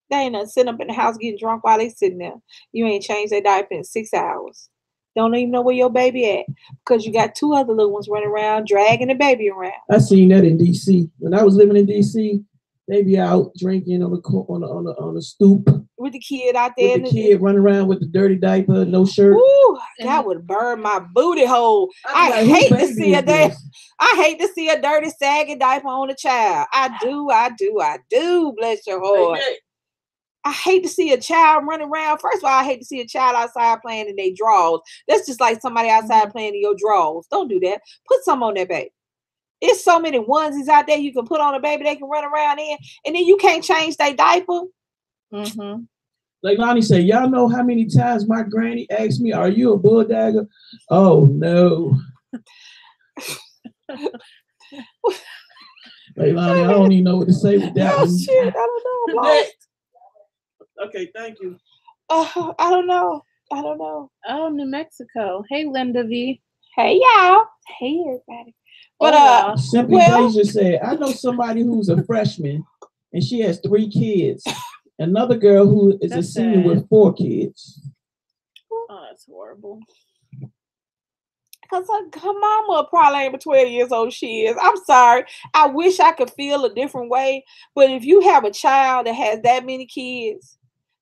[SPEAKER 3] They ain't nothing. Sitting up in the house getting drunk while they sitting there. You ain't changed their diaper in 6 hours. Don't even know where your baby at because you got 2 other little ones running around dragging the baby around.
[SPEAKER 4] I seen that in D.C. When I was living in D.C., they be out drinking on the stoop
[SPEAKER 3] with the kid out there.
[SPEAKER 4] With the kid running around with the dirty diaper, no shirt.
[SPEAKER 3] Ooh, that would burn my booty hole. I hate to see a dirty sagging diaper on a child. I do. Bless your heart. I hate to see a child running around. First of all, I hate to see a child outside playing in their drawers. That's just like somebody outside playing in your drawers. Don't do that. Put some on that baby. It's so many onesies out there you can put on a baby they can run around in, and then you can't change their diaper.
[SPEAKER 1] Mm-hmm.
[SPEAKER 4] Like Lonnie said, y'all know how many times my granny asked me, "Are you a bulldagger?" Oh no. Like Lonnie, I don't even know what to say with that one.
[SPEAKER 3] Shit, I don't know. I'm lost.
[SPEAKER 4] Okay, thank you.
[SPEAKER 3] I don't know.
[SPEAKER 1] Oh, New Mexico. Hey, Linda V.
[SPEAKER 3] Hey, y'all. Hey, everybody. But
[SPEAKER 4] Simply Deja said, I know somebody who's a freshman and she has 3 kids. Another girl who is a senior with 4 kids.
[SPEAKER 1] Oh, that's horrible.
[SPEAKER 3] Because her mama probably ain't but 12 years old she is. I'm sorry. I wish I could feel a different way. But if you have a child that has that many kids,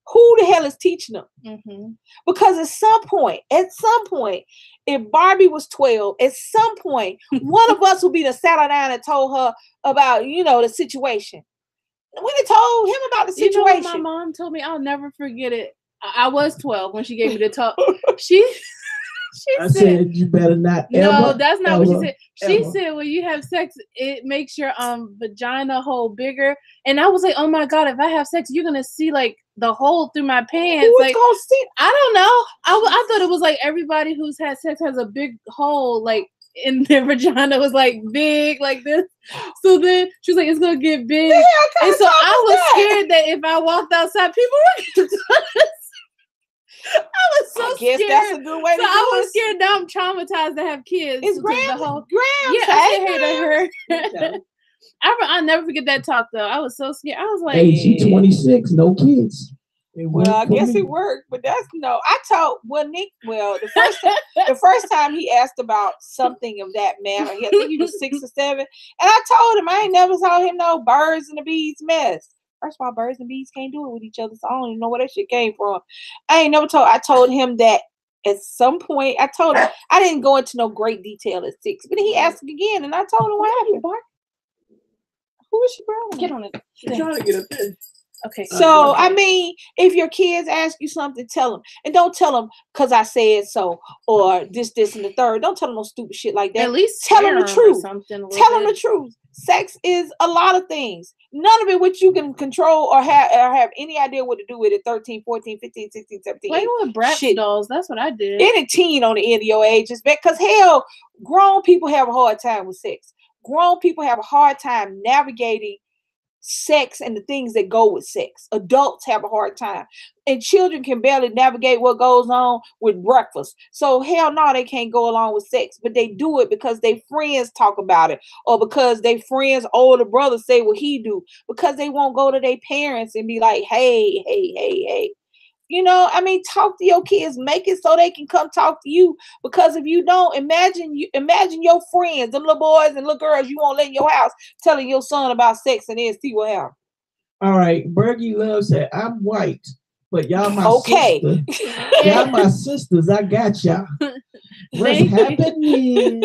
[SPEAKER 3] who the hell is teaching them? Mm-hmm. Because at some point, if Barbie was 12, at some point, one of us would be to sat down and told her about, the situation. When it told him about the situation.
[SPEAKER 1] My mom told me, I'll never forget it. I was 12 when she gave me the talk. She
[SPEAKER 4] said, you better not ever.
[SPEAKER 1] No, that's not what she said. She said, when you have sex, it makes your vagina hole bigger. And I was like, oh my God, if I have sex, you're going to see like the hole through my pants.
[SPEAKER 3] Who's gonna see?
[SPEAKER 1] I don't know. I thought it was like everybody who's had sex has a big hole like in their vagina was like big like this. So then she was like, it's going to get big. Yeah, and so I was scared that if I walked outside, people were going to touch. I was so scared.
[SPEAKER 3] That's a good way to do it.
[SPEAKER 1] I was scared. Now I'm traumatized to have kids.
[SPEAKER 3] It's Graham.
[SPEAKER 1] Yeah, I said hey to her. I'll never forget that talk though. I was so scared. I was like,
[SPEAKER 4] hey, she's 26, no kids.
[SPEAKER 3] Well, I guess it worked, but that's no. I told Nick. Well, the first time he asked about something of that manner, I think he was 6 or 7, and I told him I ain't never saw him no birds and the bees mess. First of all, birds and bees can't do it with each other, so I don't even know where that shit came from. I told him that at some point, I told him, I didn't go into no great detail at 6, but he asked again, and I told him what happened. Who is she, bro?
[SPEAKER 1] Get on it.
[SPEAKER 4] She's trying to get up there.
[SPEAKER 1] Okay.
[SPEAKER 3] So, I mean, if your kids ask you something, tell them. And don't tell them because I said so or this, and the third. Don't tell them no stupid shit like that.
[SPEAKER 1] At least
[SPEAKER 3] tell them the truth. Tell them the truth. Sex is a lot of things. None of it which you can control or have any idea what to do with it 13, 14, 15, 16, 17.
[SPEAKER 1] Playing with Bratz dolls. That's what I did.
[SPEAKER 3] Any teen on the end of your age is bad. Because hell, grown people have a hard time with sex. Grown people have a hard time navigating sex and the things that go with sex. Adults have a hard time, and children can barely navigate what goes on with breakfast. So hell no, they can't go along with sex, but they do it because their friends talk about it, or because their friends' older brother say what he do, because they won't go to their parents and be like, hey. Talk to your kids, make it so they can come talk to you. Because if you don't, imagine your friends, the little boys and little girls you won't let in your house telling your son about sex and then see what happens.
[SPEAKER 4] All right, Bergie Love said, I'm white, but y'all my sister. Y'all my sisters. I got y'all. What's happening?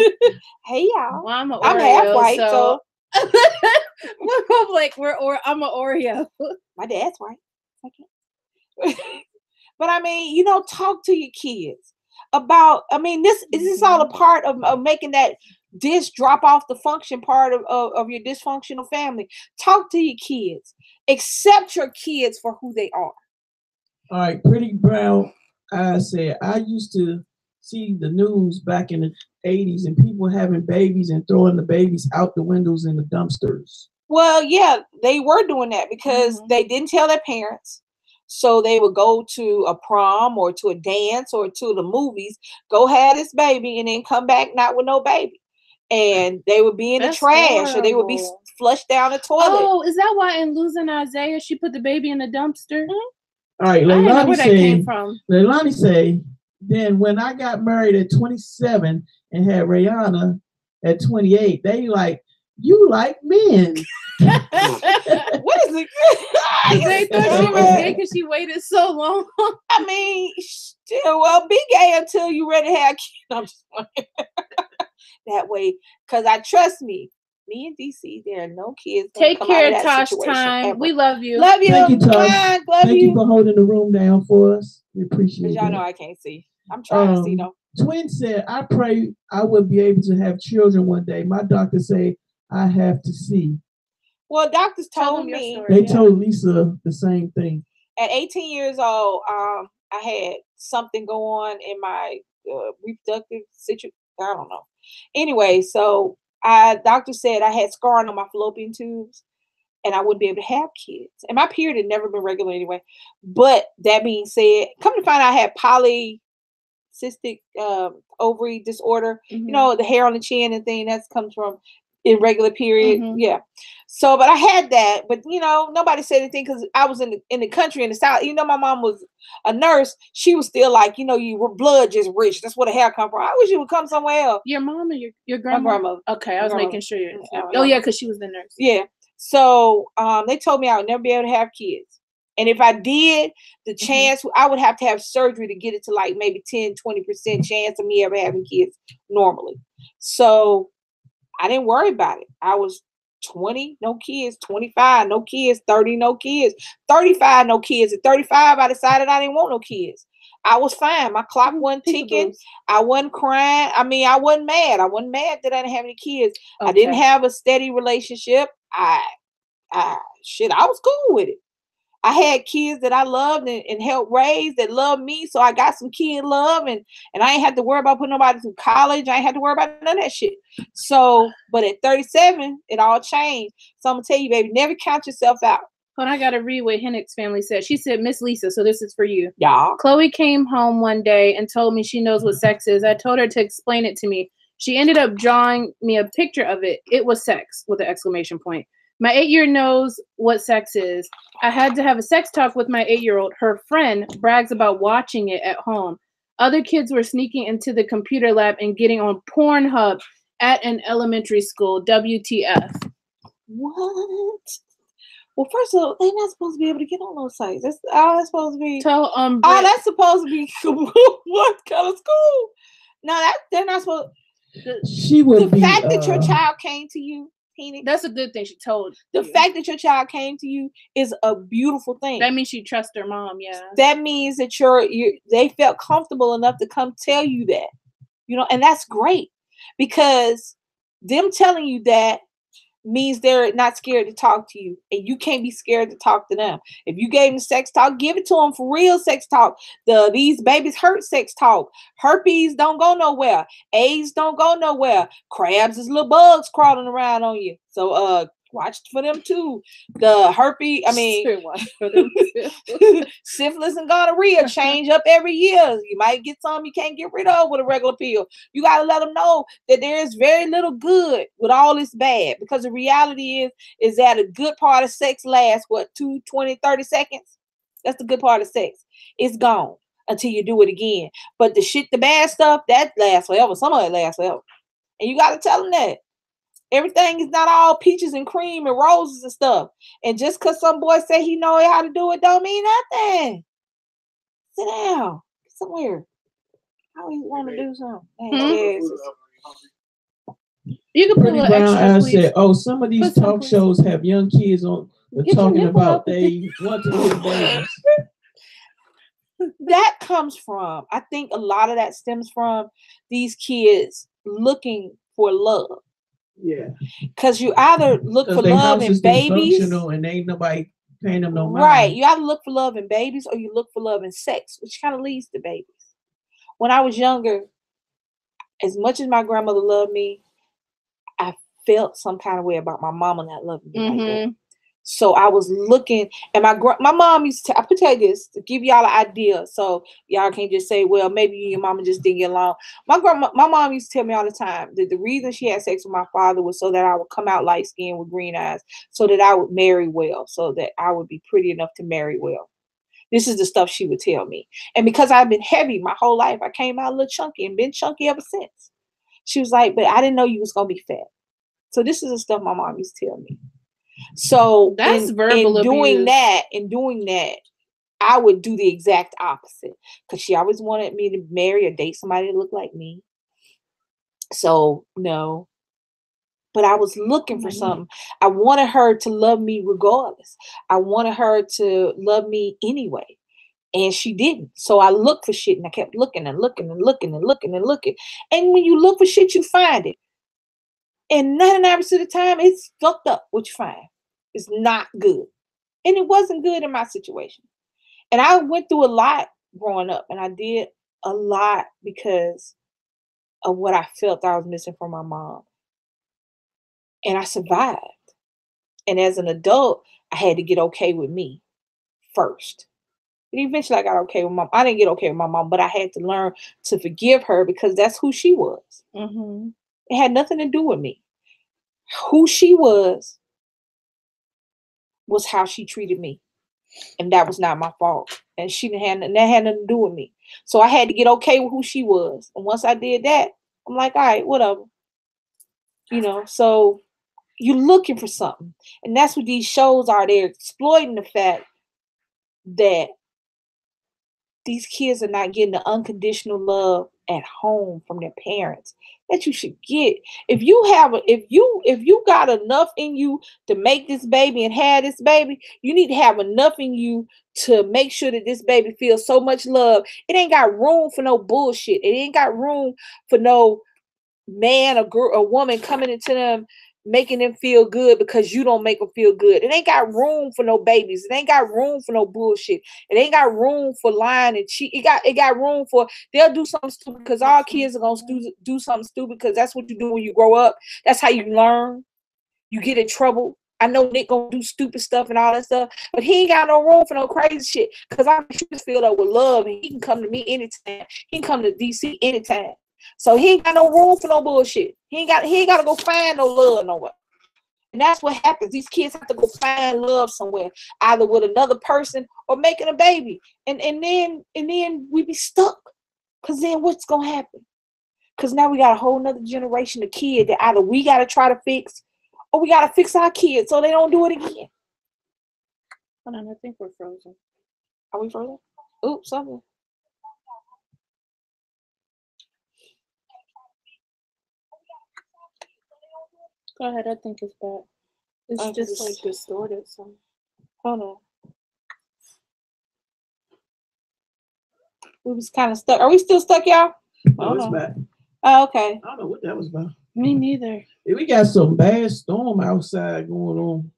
[SPEAKER 3] Hey y'all.
[SPEAKER 1] Well,
[SPEAKER 3] I'm half white, so
[SPEAKER 1] I'm an Oreo.
[SPEAKER 3] My dad's white. But talk to your kids about. This is all a part of making that drop off the function part of your dysfunctional family. Talk to your kids. Accept your kids for who they are.
[SPEAKER 4] All right, Pretty Brown. I said I used to see the news back in the 80s and people having babies and throwing the babies out the windows in the dumpsters.
[SPEAKER 3] Well, yeah, they were doing that because they didn't tell their parents. So they would go to a prom or to a dance or to the movies, go have this baby, and then come back not with no baby. And they would be in the trash, or they would be flushed down the toilet.
[SPEAKER 1] Oh, is that why in Losing Isaiah she put the baby in the dumpster?
[SPEAKER 4] All right,
[SPEAKER 1] I didn't know where that came from.
[SPEAKER 4] Leilani say, then when I got married at 27 and had Rihanna at 28, they like, you like men.
[SPEAKER 3] What is it?
[SPEAKER 1] They thought she was gay because she waited so long.
[SPEAKER 3] I mean, still, well, be gay until you ready to have kids. I'm just playing. That way, because trust me and DC, there are no kids.
[SPEAKER 1] Take care, Tosh time. Ever. We love you.
[SPEAKER 3] Love you.
[SPEAKER 4] Thank you, Tosh.
[SPEAKER 3] Love
[SPEAKER 4] Thank you for holding the room down for us. We appreciate it.
[SPEAKER 3] Y'all know I can't see. I'm trying to see though.
[SPEAKER 4] Twin said, I pray I will be able to have children one day. My doctor say I have to see.
[SPEAKER 3] Well, doctors told me.
[SPEAKER 4] They told Lisa the same thing.
[SPEAKER 3] At 18 years old, I had something go on in my reproductive situation. I don't know. Anyway, so doctor said I had scarring on my fallopian tubes and I wouldn't be able to have kids. And my period had never been regular anyway. But that being said, come to find out I had polycystic ovary disorder. You know, the hair on the chin and thing that comes from irregular period. Yeah. So, but I had that, but you know, nobody said anything because I was in the country in the South. You know, my mom was a nurse. She was still like, you know, your blood just rich. That's where the hair come from. I wish you would come somewhere else.
[SPEAKER 1] Your mom or your grandma? My grandmother. Okay, I was making sure. Oh yeah, because she was the nurse.
[SPEAKER 3] Yeah. So they told me I would never be able to have kids. And if I did, the chance, I would have to have surgery to get it to like maybe 10-20% chance of me ever having kids normally. So I didn't worry about it. I was 20, no kids, 25, no kids, 30, no kids, 35, no kids. At 35, I decided I didn't want no kids. I was fine. My clock wasn't ticking. I wasn't crying. I mean, I wasn't mad. I wasn't mad that I didn't have any kids. Okay. I didn't have a steady relationship. I was cool with it. I had kids that I loved and helped raise that loved me. So I got some kid love and I ain't had to worry about putting nobody through college. I ain't had to worry about none of that shit. So, but at 37, it all changed. So I'm going to tell you, baby, never count yourself out.
[SPEAKER 1] Hold on, I got to read what Hennick's family said. She said, Miss Lisa, so this is for you.
[SPEAKER 3] Yeah.
[SPEAKER 1] Chloe came home one day and told me she knows what sex is. I told her to explain it to me. She ended up drawing me a picture of it. It was sex with an exclamation point. My 8-year-old knows what sex is. I had to have a sex talk with my 8-year-old. Her friend brags about watching it at home. Other kids were sneaking into the computer lab and getting on Pornhub at an elementary school. WTF.
[SPEAKER 3] What? Well, first of all, they're not supposed to be able to get on those sites. That's all that's supposed to be. That's supposed to be what kind of school? No, they're not supposed. The fact that your child came to you.
[SPEAKER 1] That's a good thing she told
[SPEAKER 3] you. The fact that your child came to you is a beautiful thing.
[SPEAKER 1] That means she trusts her mom, yeah.
[SPEAKER 3] That means that they felt comfortable enough to come tell you that. You know, and that's great because them telling you that means they're not scared to talk to you, and you can't be scared to talk to them. If you gave them sex talk, give it to them for real sex talk. These babies hurt sex talk. Herpes don't go nowhere. AIDS don't go nowhere. Crabs is little bugs crawling around on you. So watch for them too. The herpes, watch for them too. Syphilis and gonorrhea change up every year. You might get some you can't get rid of with a regular pill. You got to let them know that there is very little good with all this bad, because the reality is that a good part of sex lasts, 2, 20, 30 seconds? That's the good part of sex. It's gone until you do it again. But the bad stuff, that lasts forever. Some of it lasts forever. And you got to tell them that. Everything is not all peaches and cream and roses and stuff. And just because some boy say he know how to do it don't mean nothing. Sit down. Get somewhere. How you want to do something?
[SPEAKER 1] You can put a little extra, please.
[SPEAKER 4] Said, some of these talk shows have young kids on talking about they want to be babies.
[SPEAKER 3] That comes from, I think a lot of that stems from these kids looking for love.
[SPEAKER 4] Yeah,
[SPEAKER 3] because you either look for love in babies,
[SPEAKER 4] and ain't nobody paying them no mind.
[SPEAKER 3] Right. You either look for love in babies or you look for love in sex, which kind of leads to babies. When I was younger, as much as my grandmother loved me, I felt some kind of way about my mama not loving me like that. So I was looking, and my mom used to, I put tell you this to give y'all an idea, so y'all can't just say, well, maybe you and your mama just didn't get along. My mom used to tell me all the time that the reason she had sex with my father was so that I would come out light skinned with green eyes, so that I would marry well, so that I would be pretty enough to marry well. This is the stuff she would tell me. And because I've been heavy my whole life, I came out a little chunky and been chunky ever since. She was like, but I didn't know you was gonna be fat. So this is the stuff my mom used to tell me. So
[SPEAKER 1] that's verbal
[SPEAKER 3] in doing
[SPEAKER 1] abuse.
[SPEAKER 3] that, I would do the exact opposite, because she always wanted me to marry or date somebody that looked like me. So no, but I was looking for something. I wanted her to love me regardless. I wanted her to love me anyway, and she didn't. So I looked for shit, and I kept looking and looking and looking and looking and looking. And when you look for shit, you find it. And 99% of the time, it's fucked up what you find. It's not good. And it wasn't good in my situation. And I went through a lot growing up. And I did a lot because of what I felt I was missing from my mom. And I survived. And as an adult, I had to get okay with me first. And eventually I got okay with mom. I didn't get okay with my mom, but I had to learn to forgive her because that's who she was. It had nothing to do with me. Who she was how she treated me. And that was not my fault. And that had nothing to do with me. So I had to get okay with who she was. And once I did that, I'm like, all right, whatever. So you're looking for something. And that's what these shows are. They're exploiting the fact that these kids are not getting the unconditional love at home from their parents that you should get. If you got enough in you to make this baby and have this baby, you need to have enough in you to make sure that this baby feels so much love. It ain't got room for no bullshit. It ain't got room for no man or girl or woman coming into them making them feel good because you don't make them feel good. It ain't got room for no babies. It ain't got room for no bullshit. It ain't got room for lying and cheat. It got room for, they'll do something stupid because all kids are going to do something stupid because that's what you do when you grow up. That's how you learn. You get in trouble. I know Nick gonna do stupid stuff and all that stuff, but he ain't got no room for no crazy shit because I just filled up with love and he can come to me anytime. He can come to DC anytime. So he ain't got no room for no bullshit. He ain't got to go find no love nowhere. And that's what happens. These kids have to go find love somewhere, either with another person or making a baby. And then we be stuck. Cause then what's gonna happen? Cause now we got a whole nother generation of kids that either we gotta try to fix or we gotta fix our kids so they don't do it again.
[SPEAKER 1] Hold on, I think we're frozen.
[SPEAKER 3] Are we frozen? Oops, something.
[SPEAKER 1] Go ahead, I think it's bad. It's just like distorted. So
[SPEAKER 3] hold on. We was kind of stuck. Are we still stuck, y'all?
[SPEAKER 4] Oh, it's back.
[SPEAKER 3] Oh, okay.
[SPEAKER 4] I don't know what that was about.
[SPEAKER 1] Me neither.
[SPEAKER 4] We got some bad storm outside going on.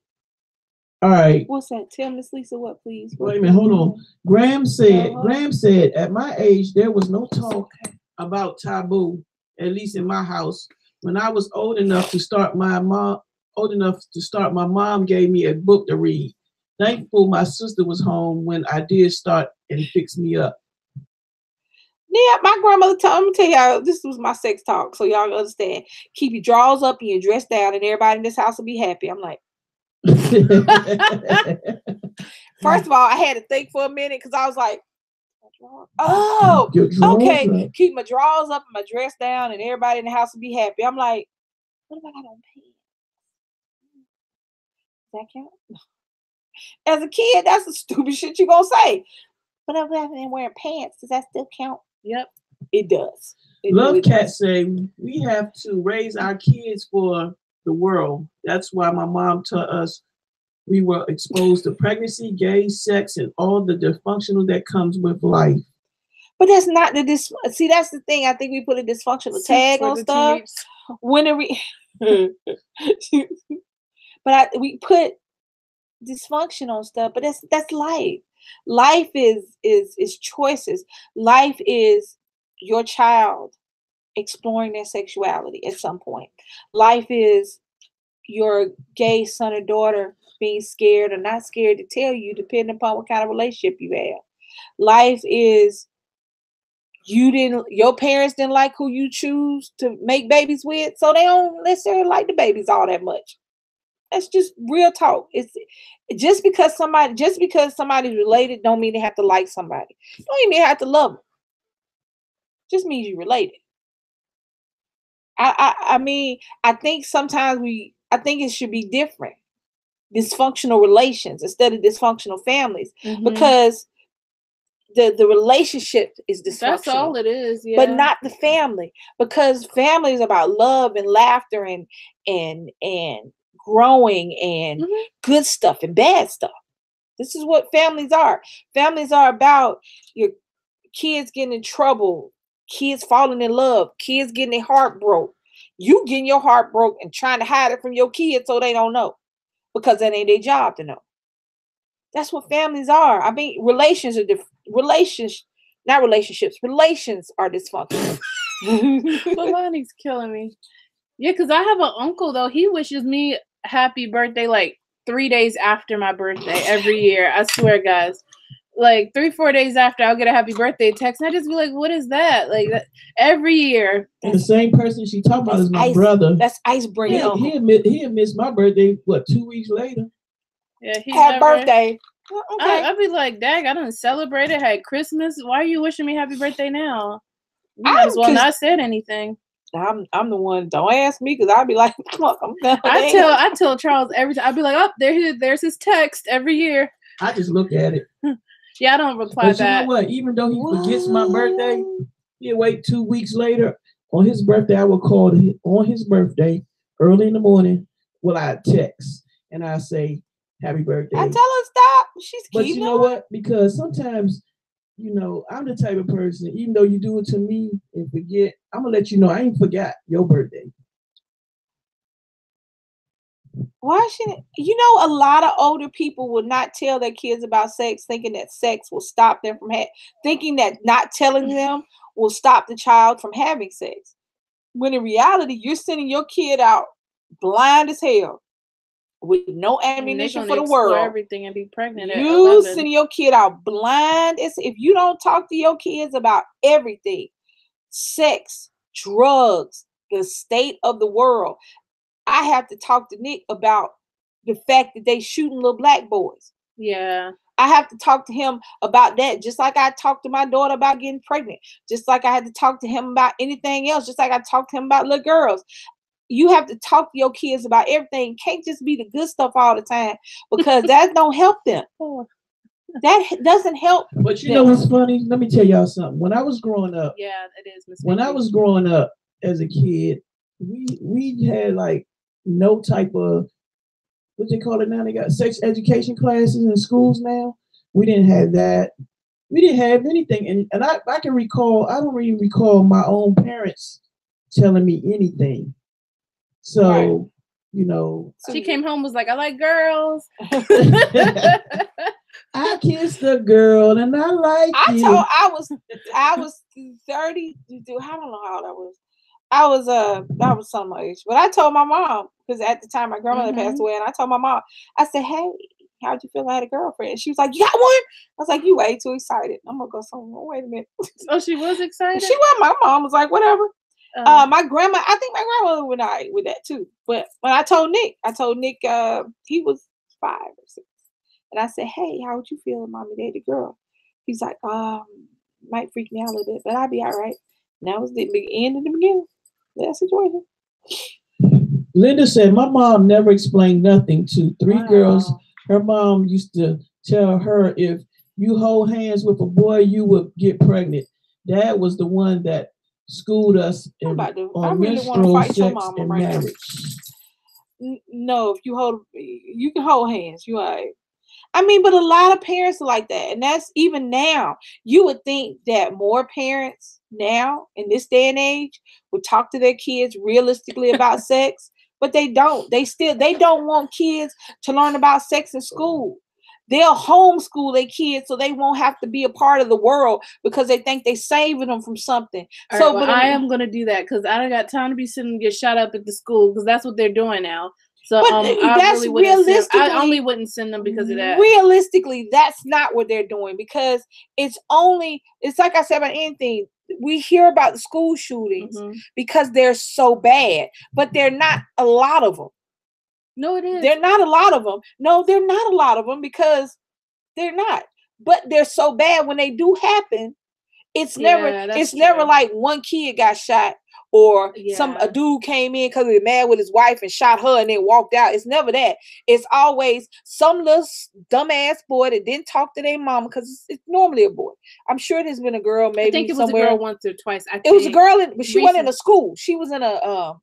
[SPEAKER 4] All right.
[SPEAKER 3] What's that? Tell Miss Lisa what, please.
[SPEAKER 4] Wait a minute, hold on. Graham said, at my age, there was no talk about taboo, at least in my house. When I was old enough to start, my mom gave me a book to read. Thankful my sister was home when I did start and fix me up.
[SPEAKER 3] Yeah, my grandmother told me, tell y'all, this was my sex talk, so y'all understand. Keep your drawers up and your dress down, and everybody in this house will be happy. I'm like, first of all, I had to think for a minute because I was like, oh, okay. Up. Keep my drawers up and my dress down, and everybody in the house will be happy. I'm like, what if I got on pants? Does that count? As a kid, that's the stupid shit you gonna say. But if I'm wearing pants, does that still count?
[SPEAKER 1] Yep,
[SPEAKER 3] it does.
[SPEAKER 4] Love Cat say we have to raise our kids for the world. That's why my mom taught us we were exposed to pregnancy, gay sex, and all the dysfunctional that comes with life.
[SPEAKER 3] But that's not the see, that's the thing. I think we put a dysfunctional tag on stuff. When we but we put dysfunctional stuff, but that's life. Life is choices. Life is your child exploring their sexuality at some point. Life is your gay son or daughter being scared or not scared to tell you, depending upon what kind of relationship you have. Life is your parents didn't like who you choose to make babies with, so they don't necessarily like the babies all that much. That's just real talk. It's just because somebody's related don't mean they have to like somebody. Don't even mean they have to love them. Just means you related. I mean, I think sometimes I think it should be different. Dysfunctional relations instead of dysfunctional families, because the relationship is dysfunctional.
[SPEAKER 1] That's all it is, yeah.
[SPEAKER 3] But not the family, because family is about love and laughter and growing and good stuff and bad stuff. This is what families are. Families are about your kids getting in trouble, kids falling in love, kids getting their heart broke. You getting your heart broke and trying to hide it from your kids so they don't know, because that ain't their job to know. That's what families are. I mean, relations are relations are dysfunctional.
[SPEAKER 1] Lonnie's killing me. Yeah, because I have an uncle though. He wishes me happy birthday like 3 days after my birthday every year. I swear, guys. Like 3-4 days after, I'll get a happy birthday text, and I just be like, "What is that?" Like that, every year.
[SPEAKER 4] And the same person she talking about is my brother.
[SPEAKER 3] That's ice bringing.
[SPEAKER 4] He'll miss my birthday. What, 2 weeks later?
[SPEAKER 1] Yeah,
[SPEAKER 3] happy birthday. Okay.
[SPEAKER 1] I'd be like, "Dag, I didn't celebrate it. Had Christmas. Why are you wishing me happy birthday now?" You might as well not said anything.
[SPEAKER 3] I'm the one. Don't ask me, because I'd be like, "Look, I'm done."
[SPEAKER 1] I tell Charles every time. I'd be like, "Oh, there's his text every year."
[SPEAKER 4] I just look at it.
[SPEAKER 1] Yeah, I don't reply
[SPEAKER 4] but
[SPEAKER 1] back.
[SPEAKER 4] You know what? Even though he forgets my birthday, he'll wait 2 weeks later. On his birthday, I will call him on his birthday early in the morning. Well, I text and I say, "Happy birthday."
[SPEAKER 3] I tell her stop.
[SPEAKER 4] But you know what? Because sometimes, I'm the type of person, even though you do it to me and forget, I'm going to let you know I ain't forgot your birthday.
[SPEAKER 3] Why should a lot of older people will not tell their kids about sex, thinking that sex will stop them from thinking that not telling them will stop the child from having sex. When in reality, you're sending your kid out blind as hell with no ammunition for the world.
[SPEAKER 1] Everything and be pregnant.
[SPEAKER 3] You sending your kid out blind as if you don't talk to your kids about everything, sex, drugs, the state of the world. I have to talk to Nick about the fact that they shooting little black boys.
[SPEAKER 1] Yeah.
[SPEAKER 3] I have to talk to him about that, just like I talked to my daughter about getting pregnant, just like I had to talk to him about anything else, just like I talked to him about little girls. You have to talk to your kids about everything. It can't just be the good stuff all the time, because that don't help them. That doesn't help.
[SPEAKER 4] But you know what's funny? Let me tell y'all something. When I was growing up,
[SPEAKER 1] yeah, it is.
[SPEAKER 4] When I was growing up as a kid, we had like no type of, what they call it now? They got sex education classes in schools now. We didn't have that. We didn't have anything. And I can recall, I don't really recall my own parents telling me anything. So,
[SPEAKER 1] She came home, was like, "I like girls."
[SPEAKER 3] I
[SPEAKER 4] kissed a girl and I like you.
[SPEAKER 3] I was 30. I don't know how old I was. I was some age, but I told my mom, because at the time my grandmother passed away, and I told my mom, I said, "Hey, how'd you feel I had a girlfriend?" And she was like, "You got one?" I was like, "You way too excited. I'm gonna go somewhere. Wait a minute."
[SPEAKER 1] Oh, she was excited?
[SPEAKER 3] She was. My mom was like, "Whatever." My grandma, I think my grandmother went all right with that too. But when I told Nick, he was 5 or 6. And I said, "Hey, how would you feel if mommy dated a girl?" He's like, might freak me out a little bit, but I'll be all right. And that was the end of the beginning. That situation.
[SPEAKER 4] Linda said, "My mom never explained nothing to 3 girls. Her mom used to tell her, if you hold hands with a boy, you will get pregnant. Dad was the one that schooled us on menstrual sex and marriage."
[SPEAKER 3] No, if you can hold hands. You all right. I mean, but a lot of parents are like that. And that's even now. You would think that more parents now in this day and age would talk to their kids realistically about sex. But they don't. They don't want kids to learn about sex in school. They'll homeschool their kids so they won't have to be a part of the world because they think they're saving them from something.
[SPEAKER 1] All
[SPEAKER 3] So,
[SPEAKER 1] right, well, I am gonna do that because I don't got time to be sitting and get shot up at the school because that's what they're doing now. So
[SPEAKER 3] that's realistically.
[SPEAKER 1] I only wouldn't send them because of that.
[SPEAKER 3] Realistically, that's not what they're doing because it's like I said about anything. We hear about the school shootings because they're so bad, but they're not a lot of them.
[SPEAKER 1] No, it is.
[SPEAKER 3] They're not a lot of them. No, they're not a lot of them because they're not. But they're so bad when they do happen. It's never like one kid got shot or a dude came in because he was mad with his wife and shot her and then walked out. It's never that. It's always some little dumbass boy that didn't talk to their mama because it's normally a boy. I'm sure there's been a girl maybe
[SPEAKER 1] I think it
[SPEAKER 3] somewhere.
[SPEAKER 1] Was a girl once or twice.
[SPEAKER 3] It was a girl, but she wasn't in a school. She was in a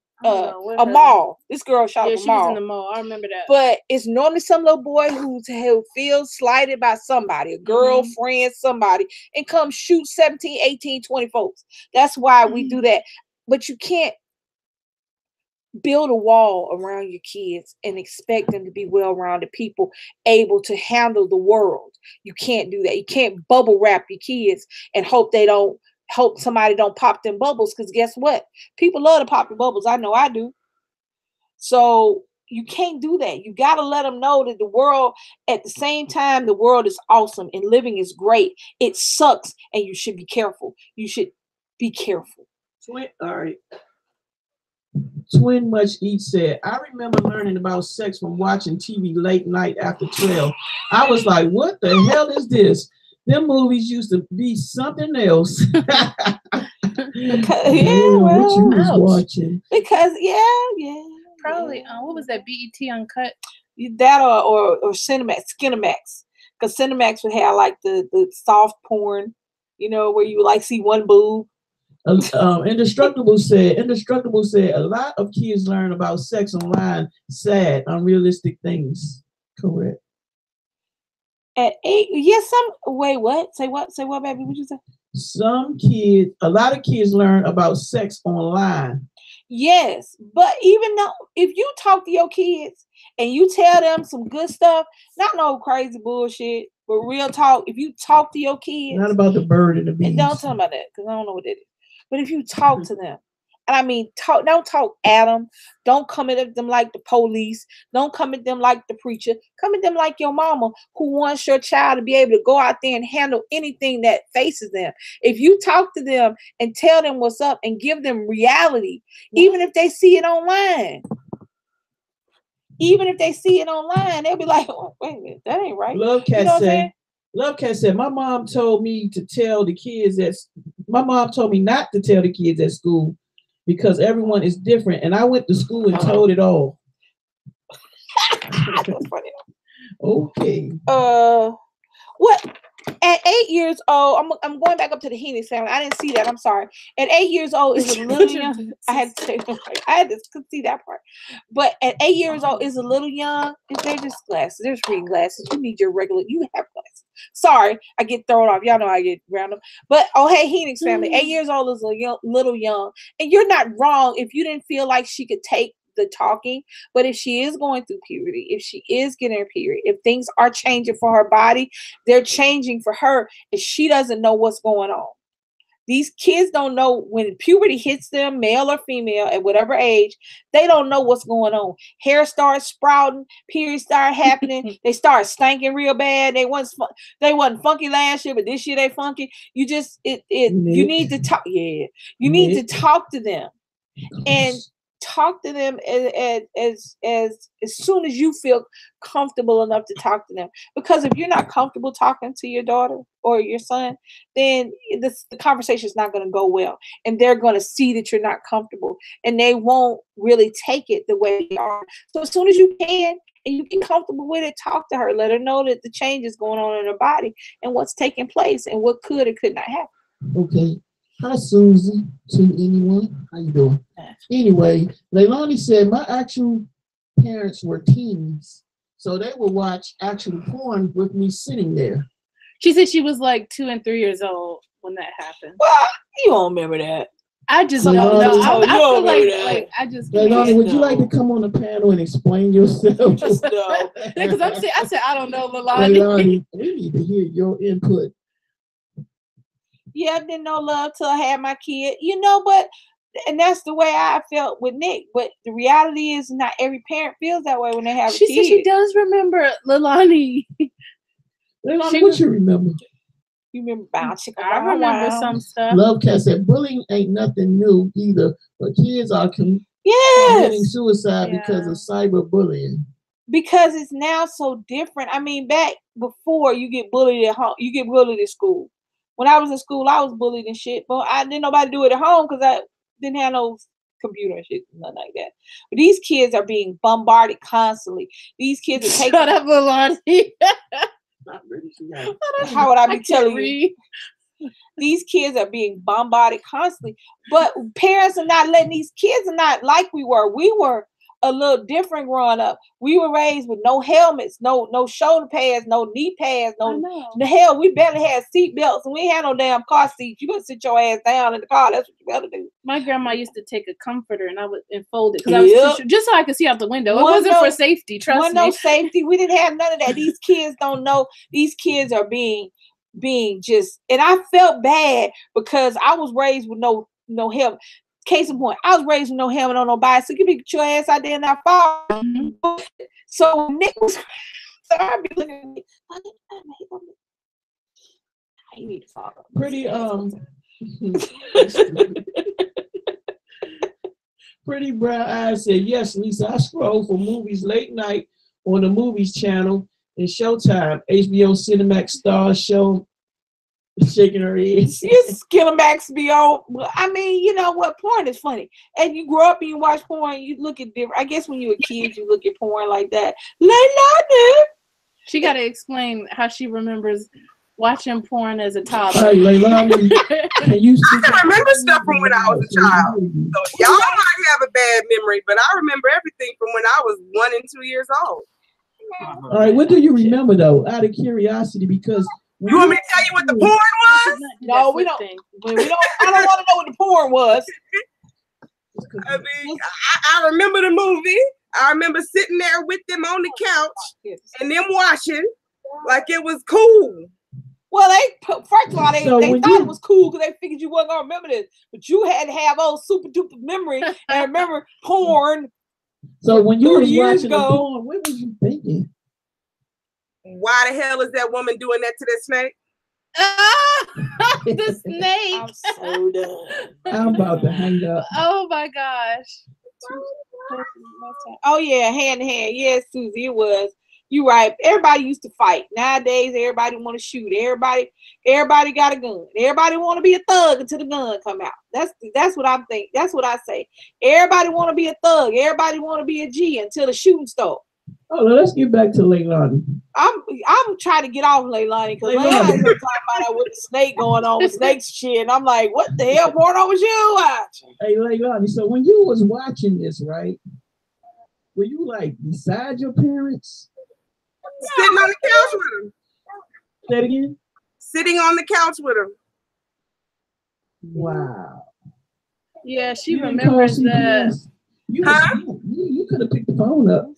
[SPEAKER 3] mall. This girl shot up a mall.
[SPEAKER 1] She was in the mall. I remember that.
[SPEAKER 3] But it's normally some little boy who feels slighted by somebody, a girlfriend, somebody, and come shoot 17, 18, 20 folks. That's why we do that. But you can't build a wall around your kids and expect them to be well-rounded people able to handle the world. You can't do that. You can't bubble wrap your kids and hope somebody don't pop them bubbles, because guess what? People love to pop the bubbles. I know I do. So you can't do that. You got to let them know that the world, at the same time, the world is awesome and living is great. It sucks and you should be careful. You should be careful.
[SPEAKER 4] All right. Twin Much Eat said, I remember learning about sex from watching TV late night after 12. I was like, what the hell is this? Them movies used to be something else.
[SPEAKER 3] What you
[SPEAKER 4] was watching.
[SPEAKER 3] Because,
[SPEAKER 1] probably, what was that, BET Uncut?
[SPEAKER 3] That or Cinemax, Skinemax. Because Cinemax would have like the soft porn, where you like see one boob.
[SPEAKER 4] Indestructible said, a lot of kids learn about sex online, sad, unrealistic things. Correct.
[SPEAKER 3] At 8, wait, what? Say what, baby? What'd you say?
[SPEAKER 4] A lot of kids learn about sex online.
[SPEAKER 3] Yes, but even though if you talk to your kids and you tell them some good stuff, not no crazy bullshit, but real talk, if you talk to your kids.
[SPEAKER 4] Not about the bird and the bees.
[SPEAKER 3] And don't tell them about that, because I don't know what that is. But if you talk to them, and I mean, don't talk at them. Don't come at them like the police. Don't come at them like the preacher. Come at them like your mama, who wants your child to be able to go out there and handle anything that faces them. If you talk to them and tell them what's up and give them reality, even if they see it online. Even if they see it online, they'll be like, oh, wait a minute, that ain't right.
[SPEAKER 4] Love Cat said, my mom told me not to tell the kids at school because everyone is different. And I went to school and told it all.
[SPEAKER 3] That's funny.
[SPEAKER 4] Okay.
[SPEAKER 3] What? At 8 years old, I'm going back up to the Hennis family. I didn't see that. I'm sorry. At 8 years old is a little young. I had to see that part. But at 8 years old is a little young. They're just glasses. There's reading glasses. You need your regular. You have glasses. Sorry, I get thrown off. Y'all know I get random. But hey, Hennis family, 8 years old is a little young, and you're not wrong if you didn't feel like she could take the talking. But if she is going through puberty, if she is getting her period, if things are changing for her body, they're changing for her, and she doesn't know what's going on. These kids don't know when puberty hits them, male or female, at whatever age, they don't know what's going on. Hair starts sprouting, periods start happening, they start stinking real bad. They wasn't funky last year, but this year they funky. You need to talk. Yeah, you need to talk to them and talk to them as soon as you feel comfortable enough to talk to them. Because if you're not comfortable talking to your daughter or your son, then the conversation is not going to go well, and they're going to see that you're not comfortable, and they won't really take it the way you are. So as soon as you can and you get comfortable with it, talk to her, let her know that the change is going on in her body and what's taking place and what could or could not happen.
[SPEAKER 4] Okay. Hi, Susie. To anyone. How you doing? Anyway, Leilani said my actual parents were teens, so they would watch actual porn with me sitting there.
[SPEAKER 1] She said she was like 2 and 3 years old when that happened.
[SPEAKER 3] Well, you don't remember that.
[SPEAKER 1] I just
[SPEAKER 4] So
[SPEAKER 1] don't know.
[SPEAKER 4] Lonnie-
[SPEAKER 1] I feel like I just can't.
[SPEAKER 4] Lonnie, would you like to come on the panel and explain yourself?
[SPEAKER 3] No.
[SPEAKER 1] Because I said I don't know, Lalani.
[SPEAKER 4] Lonnie, we need to hear your input.
[SPEAKER 3] Yeah, I didn't know love till I had my kid. You know, but and that's the way I felt with Nick. But the reality is, not every parent feels that way when they have a
[SPEAKER 1] She
[SPEAKER 3] kid.
[SPEAKER 1] said she does remember Lalani.
[SPEAKER 4] Lonnie, what you remember?
[SPEAKER 3] You remember bouncing?
[SPEAKER 1] I remember some stuff.
[SPEAKER 4] Love Cat said bullying ain't nothing new either, but kids are committing
[SPEAKER 3] Yes,
[SPEAKER 4] suicide because of cyberbullying.
[SPEAKER 3] because it's now so different. I mean, back before you get bullied at home, you get bullied at school. When I was in school, I was bullied and shit, but I didn't nobody do it at home because I didn't have no computer and shit, nothing like that. But these kids are being bombarded constantly. These kids are taking.
[SPEAKER 1] Shut up, Lalani.
[SPEAKER 3] How would I be telling you? These kids are being bombarded constantly, but parents are not letting these kids are not like we were. We were a little different growing up. We were raised with no helmets, no shoulder pads, no knee pads, the hell, we barely had seat belts, and we ain't had no damn car seats. You better sit your ass down in the car. That's what you better do.
[SPEAKER 1] My grandma used to take a comforter and I would fold it because just so I could see out the window. It wasn't for safety. Trust me.
[SPEAKER 3] No safety. We didn't have none of that. These kids don't know. These kids are being just, and I felt bad because I was raised with no helmet. Case in point, I was raised with no helmet on no bicycle. You get your ass out there and I fall. So Nick was, so I'd be looking at me. I need to fall.
[SPEAKER 4] Pretty Pretty Brown Eyes said, yes, Lisa, I scroll for movies late night on the Movies channel and Showtime. HBO Cinemax Stars show shaking her head.
[SPEAKER 3] Skinemax be on. I mean, you know what? Porn is funny. And you grow up and you watch porn, you look at different. I guess when you're a kid, you look at porn like that. Layla,
[SPEAKER 1] she got to explain how she remembers watching porn as a toddler.
[SPEAKER 4] Hey, Layla,
[SPEAKER 5] I can remember stuff from when I was a child. So y'all might have a bad memory, but I remember everything from when I was 1 and 2 years old.
[SPEAKER 4] All right, what do you remember though? Out of curiosity, because
[SPEAKER 5] you want me to tell you what the porn was?
[SPEAKER 3] No, we don't. We don't. I don't want to know what the porn was.
[SPEAKER 5] I mean, I remember the movie. I remember sitting there with them on the couch and them watching like it was cool.
[SPEAKER 3] Well, first of all, they thought it was cool because they figured you wasn't gonna remember this, but you had to have old super duper memory and remember porn.
[SPEAKER 4] So when you was watching the porn, what was you thinking?
[SPEAKER 5] Why the hell is that woman doing that to that snake?
[SPEAKER 1] The snake.
[SPEAKER 3] I'm so done.
[SPEAKER 4] I'm about to hang up.
[SPEAKER 1] Oh my gosh.
[SPEAKER 3] Oh yeah, hand in hand. Yes, Susie, it was. You right. Everybody used to fight. Nowadays, everybody want to shoot. Everybody got a gun. Everybody want to be a thug until the gun come out. That's what I'm thinking. That's what I say. Everybody want to be a thug. Everybody want to be a G until the shooting starts.
[SPEAKER 4] Oh, let's get back to Leilani.
[SPEAKER 3] I'm trying to get off Leilani because Leilani's talking about that with the snake going on with snakes shit. And I'm like, what the hell porno was you watching?
[SPEAKER 4] Hey Leilani, so when you was watching this, right? Were you like beside your parents?
[SPEAKER 5] Sitting on the couch with them.
[SPEAKER 4] Say it again.
[SPEAKER 5] Sitting on the couch with them.
[SPEAKER 4] Wow.
[SPEAKER 1] Yeah, she remembers that.
[SPEAKER 4] You could have picked the phone up.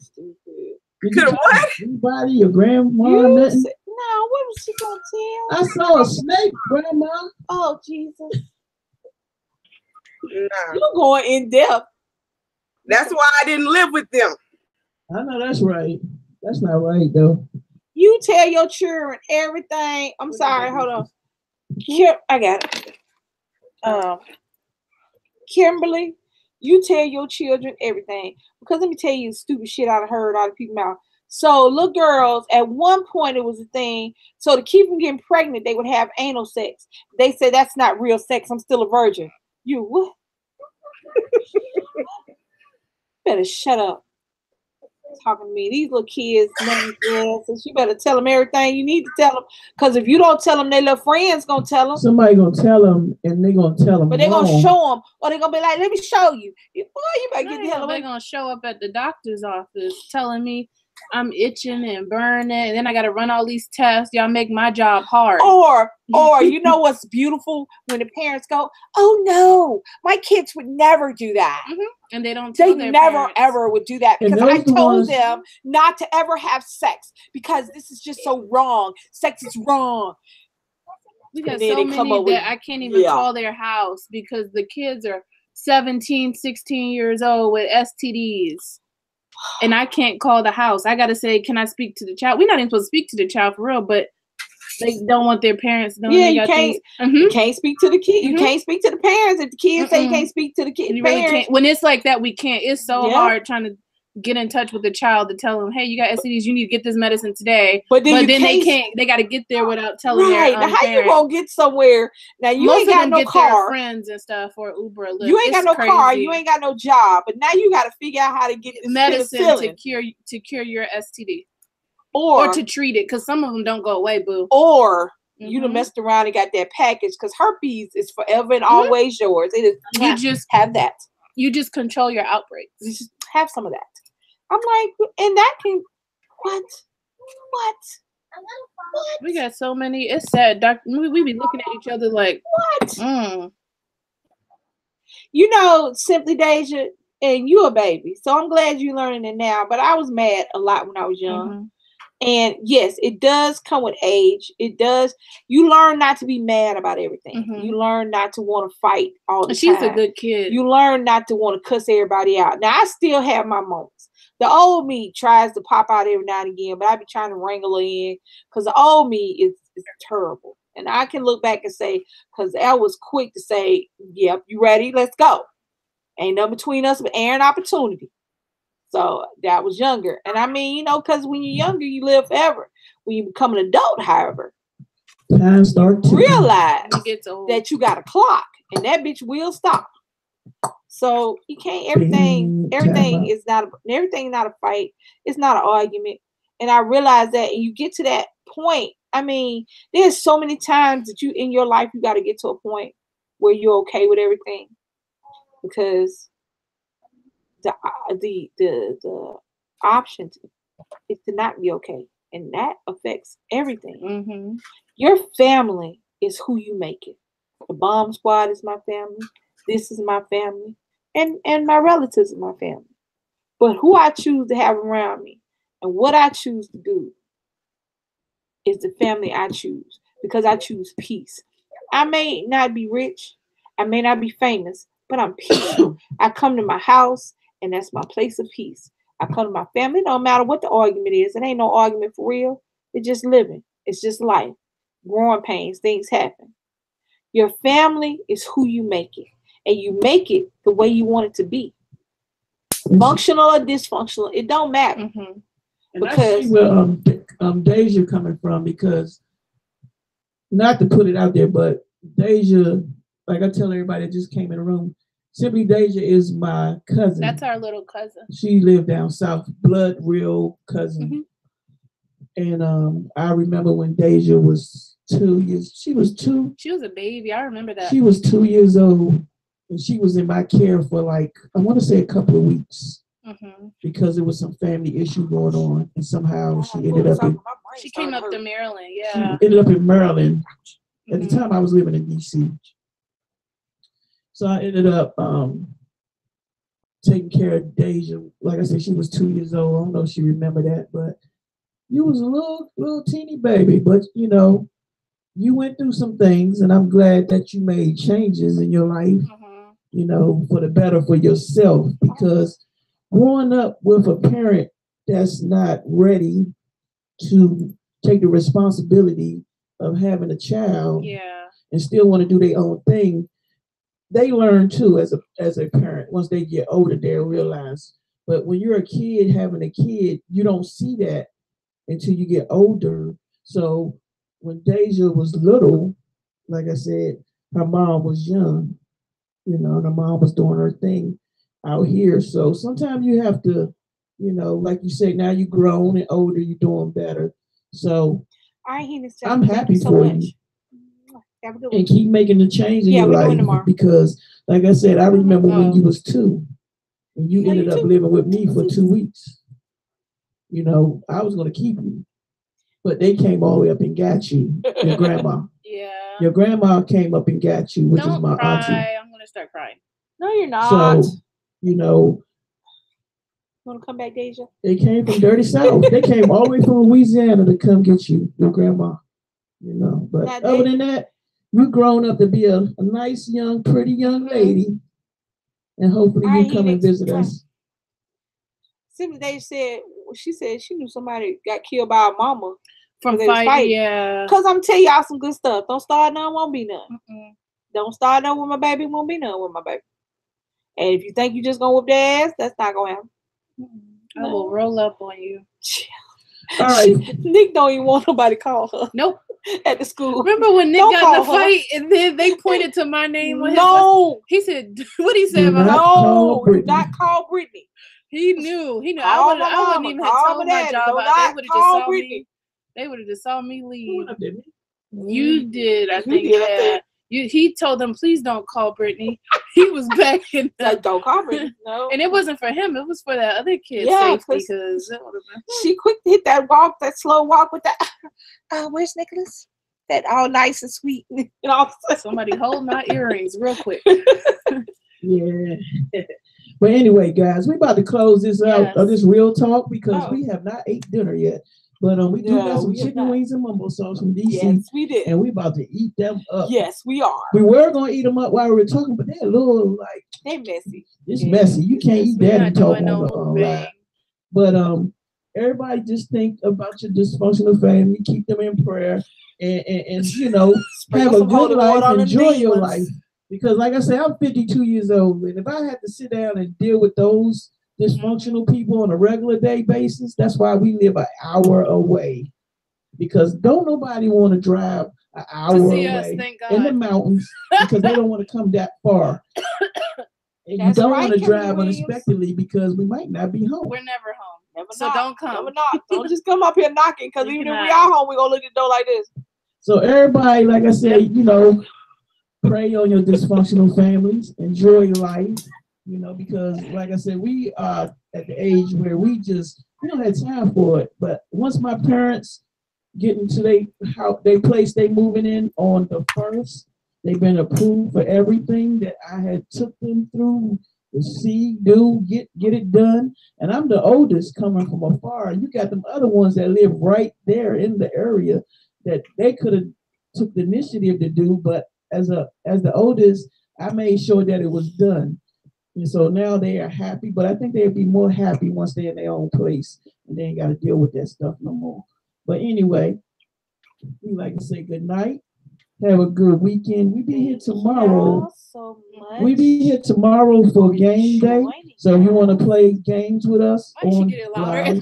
[SPEAKER 5] You could have what?
[SPEAKER 4] Anybody, your grandma?
[SPEAKER 3] No, what was she gonna tell?
[SPEAKER 4] I saw a snake, Grandma.
[SPEAKER 3] Oh Jesus!
[SPEAKER 5] Nah.
[SPEAKER 3] You're going in depth.
[SPEAKER 5] That's why I didn't live with them.
[SPEAKER 4] I know that's right. That's not right though.
[SPEAKER 3] You tell your children everything. I'm sorry. Hold on. I got it. Kimberly. You tell your children everything. Because let me tell you the stupid shit I heard out of people's mouth. So little girls, at one point it was a thing. So to keep them getting pregnant, they would have anal sex. They say that's not real sex. I'm still a virgin. You what? Better shut up. Talking to me. These little kids, you better tell them everything you need to tell them. Because if you don't tell them, their little friends gonna tell them.
[SPEAKER 4] Somebody gonna tell them, and they gonna tell them.
[SPEAKER 3] But they're gonna show them, or they're gonna be like, "Let me show you." Boy, you better get the hell away.
[SPEAKER 1] They're gonna show up at the doctor's office telling me I'm itching and burning, and then I got to run all these tests. Y'all make my job hard.
[SPEAKER 3] Or you know what's beautiful when the parents go, "Oh no, my kids would never do that."
[SPEAKER 1] And they don't.
[SPEAKER 3] They never ever would do that because I told them not to ever have sex because this is just so wrong. Sex is wrong.
[SPEAKER 1] We got so many that I can't even call their house because the kids are 17, 16 years old with STDs. And I can't call the house. I got to say, can I speak to the child? We're not even supposed to speak to the child for real, but they don't want their parents knowing.
[SPEAKER 3] Yeah, you can't. You can't speak to the kid. You can't speak to the parents if the kids say you can't speak to the kid.
[SPEAKER 1] You really can't. When it's like that, we can't. It's so hard trying to get in touch with the child to tell them, hey, you got STDs, you need to get this medicine today. But then they can't. They got to get there without telling their
[SPEAKER 3] now, how you gonna get somewhere? Now you ain't got no car.
[SPEAKER 1] Their friends and stuff or Uber or Lyft.
[SPEAKER 3] You ain't got no car. You ain't got no job. But now you got to figure out how to get this
[SPEAKER 1] medicine to cure your STD or to treat it because some of them don't go away, boo.
[SPEAKER 3] Or you done messed around and got that package because herpes is forever and always yours. You just have that.
[SPEAKER 1] You just control your outbreaks.
[SPEAKER 3] You just have some of that. I'm like, and that can, what?
[SPEAKER 1] We got so many. It's sad. We be looking at each other like,
[SPEAKER 3] what? You know, Simply Deja, and you a baby. So I'm glad you're learning it now. But I was mad a lot when I was young. And yes, it does come with age. It does. You learn not to be mad about everything. You learn not to want to fight all the time.
[SPEAKER 1] She's a good kid.
[SPEAKER 3] You learn not to want to cuss everybody out. Now, I still have my moments. The old me tries to pop out every now and again, but I be trying to wrangle her in because the old me is terrible. And I can look back and say, because I was quick to say, yep, you ready? Let's go. Ain't nothing between us but air and opportunity. So that was younger. And I mean, you know, because when you're younger, you live forever. When you become an adult, however, realize that you got a clock and that bitch will stop. So you can't, everything is not a fight. It's not an argument. And I realize that, and you get to that point. I mean, there's so many times that you in your life, you got to get to a point where you're okay with everything because the option is to not be okay, and that affects everything. Your family is who you make it. The bomb squad is my family. This is my family, and my relatives are my family. But who I choose to have around me and what I choose to do is the family I choose because I choose peace. I may not be rich, I may not be famous, but I'm peaceful. I come to my house. And that's my place of peace. I come to my family, no matter what the argument is. It ain't no argument for real. It's just living. It's just life. Growing pains, things happen. Your family is who you make it. And you make it the way you want it to be. Functional or dysfunctional, it don't matter.
[SPEAKER 4] And I see where Deja coming from because, not to put it out there, but Deja, like I tell everybody that just came in the room, Simply Deja is my cousin.
[SPEAKER 1] That's our little cousin.
[SPEAKER 4] She lived down south, blood real cousin. And I remember when Deja was 2 years. She was 2.
[SPEAKER 1] She was a baby. I remember that.
[SPEAKER 4] She was 2 years old, and she was in my care for like, I want to say a couple of weeks because there was some family issue going on, and somehow she ended up in.
[SPEAKER 1] She came up to Maryland. Yeah.
[SPEAKER 4] She ended up in Maryland. At the time, I was living in DC. So I ended up taking care of Deja. Like I said, she was 2 years old. I don't know if she remember that, but you was a little teeny baby. But, you know, you went through some things, and I'm glad that you made changes in your life, you know, for the better for yourself. Because growing up with a parent that's not ready to take the responsibility of having a child and still want to do their own thing, they learn too as a parent. Once they get older, they'll realize. But when you're a kid having a kid, you don't see that until you get older. So when Deja was little, like I said, her mom was young, you know, and her mom was doing her thing out here. So sometimes you have to, you know, like you say, now you're grown and older, you're doing better. So I'm happy for you. And keep making the change in your life because, like I said, I remember when you was 2 and you ended up living with me for 2 weeks. you know, I was going to keep you. But they came all the way up and got you, your grandma.
[SPEAKER 1] Yeah.
[SPEAKER 4] Your grandma came up and got you, which
[SPEAKER 1] Don't
[SPEAKER 4] is my
[SPEAKER 1] cry.
[SPEAKER 4] auntie.
[SPEAKER 1] I'm gonna start crying.
[SPEAKER 3] No, you're not.
[SPEAKER 4] So, you know,
[SPEAKER 3] Want to come back, Deja?
[SPEAKER 4] they came from Dirty South. They came all the way from Louisiana to come get you, your grandma. You know, but
[SPEAKER 3] Not
[SPEAKER 4] other
[SPEAKER 3] Deja.
[SPEAKER 4] than that, you grown up to be a nice, young, pretty young lady. And hopefully
[SPEAKER 3] I
[SPEAKER 4] you
[SPEAKER 3] hear
[SPEAKER 4] come and
[SPEAKER 3] that.
[SPEAKER 4] visit us.
[SPEAKER 3] Simply Deja said, she said she knew somebody got killed by a mama.
[SPEAKER 1] From
[SPEAKER 3] They was
[SPEAKER 1] fight,
[SPEAKER 3] fighting.
[SPEAKER 1] yeah.
[SPEAKER 3] Cause I'm telling y'all some good stuff. Don't start none, won't be none.
[SPEAKER 1] Mm-mm.
[SPEAKER 3] Don't start none with my baby, won't be none with my baby. And if you think you just gonna whoop their ass, that's not gonna happen.
[SPEAKER 1] I will roll up on you.
[SPEAKER 4] All right.
[SPEAKER 3] Nick don't even want nobody to call her
[SPEAKER 1] Nope.
[SPEAKER 3] at the school.
[SPEAKER 1] Remember when Nick
[SPEAKER 3] Don't
[SPEAKER 1] got in the
[SPEAKER 3] call her.
[SPEAKER 1] fight and then they pointed to my name? When
[SPEAKER 3] No,
[SPEAKER 1] he said, what he said
[SPEAKER 4] Do
[SPEAKER 1] about
[SPEAKER 4] not
[SPEAKER 1] her?
[SPEAKER 4] call
[SPEAKER 3] no, do
[SPEAKER 4] Brittney.
[SPEAKER 3] not call Brittney.
[SPEAKER 1] He knew. He knew.
[SPEAKER 3] Call
[SPEAKER 1] I
[SPEAKER 3] my
[SPEAKER 1] wouldn't
[SPEAKER 3] mama,
[SPEAKER 1] even have
[SPEAKER 3] call
[SPEAKER 1] told
[SPEAKER 3] my
[SPEAKER 1] my
[SPEAKER 3] daddy.
[SPEAKER 1] job
[SPEAKER 3] Do
[SPEAKER 1] out. They
[SPEAKER 3] not
[SPEAKER 1] would have just
[SPEAKER 3] call
[SPEAKER 1] saw
[SPEAKER 3] Brittany.
[SPEAKER 1] me. They would have just saw me leave.
[SPEAKER 4] Did me?
[SPEAKER 1] You did, I
[SPEAKER 3] You
[SPEAKER 1] think.
[SPEAKER 3] did, I
[SPEAKER 1] Yeah.
[SPEAKER 3] think.
[SPEAKER 1] He told them, please don't call Brittany. He was back in
[SPEAKER 3] Like, don't call Brittany. No.
[SPEAKER 1] and it wasn't for him. It was for that other kid's
[SPEAKER 3] Yeah,
[SPEAKER 1] safety because it would have been.
[SPEAKER 3] She quick to hit that walk, that slow walk with that. Where's Nicholas? That all nice and sweet. You know,
[SPEAKER 1] Somebody hold my earrings real quick.
[SPEAKER 4] Yeah. But anyway, guys, we about to close this out of this real talk because we have not ate dinner yet. But we do got some chicken wings and mumbo sauce from DC.
[SPEAKER 3] Yes, we did.
[SPEAKER 4] And we about to eat them up.
[SPEAKER 3] Yes, we are.
[SPEAKER 4] We were going to eat them up while we were talking, but they're a little like,
[SPEAKER 3] they messy.
[SPEAKER 4] it's messy. You can't eat that and talk on the
[SPEAKER 1] moving.
[SPEAKER 4] live. But everybody just think about your dysfunctional family, keep them in prayer, and you know, have a good life, enjoy your life. Because like I said, I'm 52 years old, and if I had to sit down and deal with those dysfunctional people on a regular day basis, that's why we live an hour away. Because don't nobody want to drive an hour away in the mountains because they don't want to come that far. And you don't want to drive unexpectedly because we might not be home.
[SPEAKER 1] We're never home.
[SPEAKER 3] Never
[SPEAKER 1] So
[SPEAKER 3] knock.
[SPEAKER 1] don't come.
[SPEAKER 3] Never knock. Don't just come up here knocking because
[SPEAKER 1] You
[SPEAKER 3] even if
[SPEAKER 1] cannot.
[SPEAKER 3] we are home, we're going to look at the door like this.
[SPEAKER 4] So everybody, like I said, you know, pray on your dysfunctional families. Enjoy life, you know, because like I said, we are at the age where we don't have time for it. But once my parents get into they place they moving in on the 1st, they've been approved for everything that I had took them through to see, get it done. And I'm the oldest coming from afar. You got them other ones that live right there in the area that they could have took the initiative to do, but as the oldest, I made sure that it was done. And so now they are happy, but I think they'll be more happy once they're in their own place and they ain't got to deal with that stuff no more. But anyway, we like to say good night. Have a good weekend. We be here tomorrow.
[SPEAKER 3] So much.
[SPEAKER 4] We be here tomorrow for game day. So if you want to play games with us,
[SPEAKER 1] Why did she get it louder?
[SPEAKER 3] I know,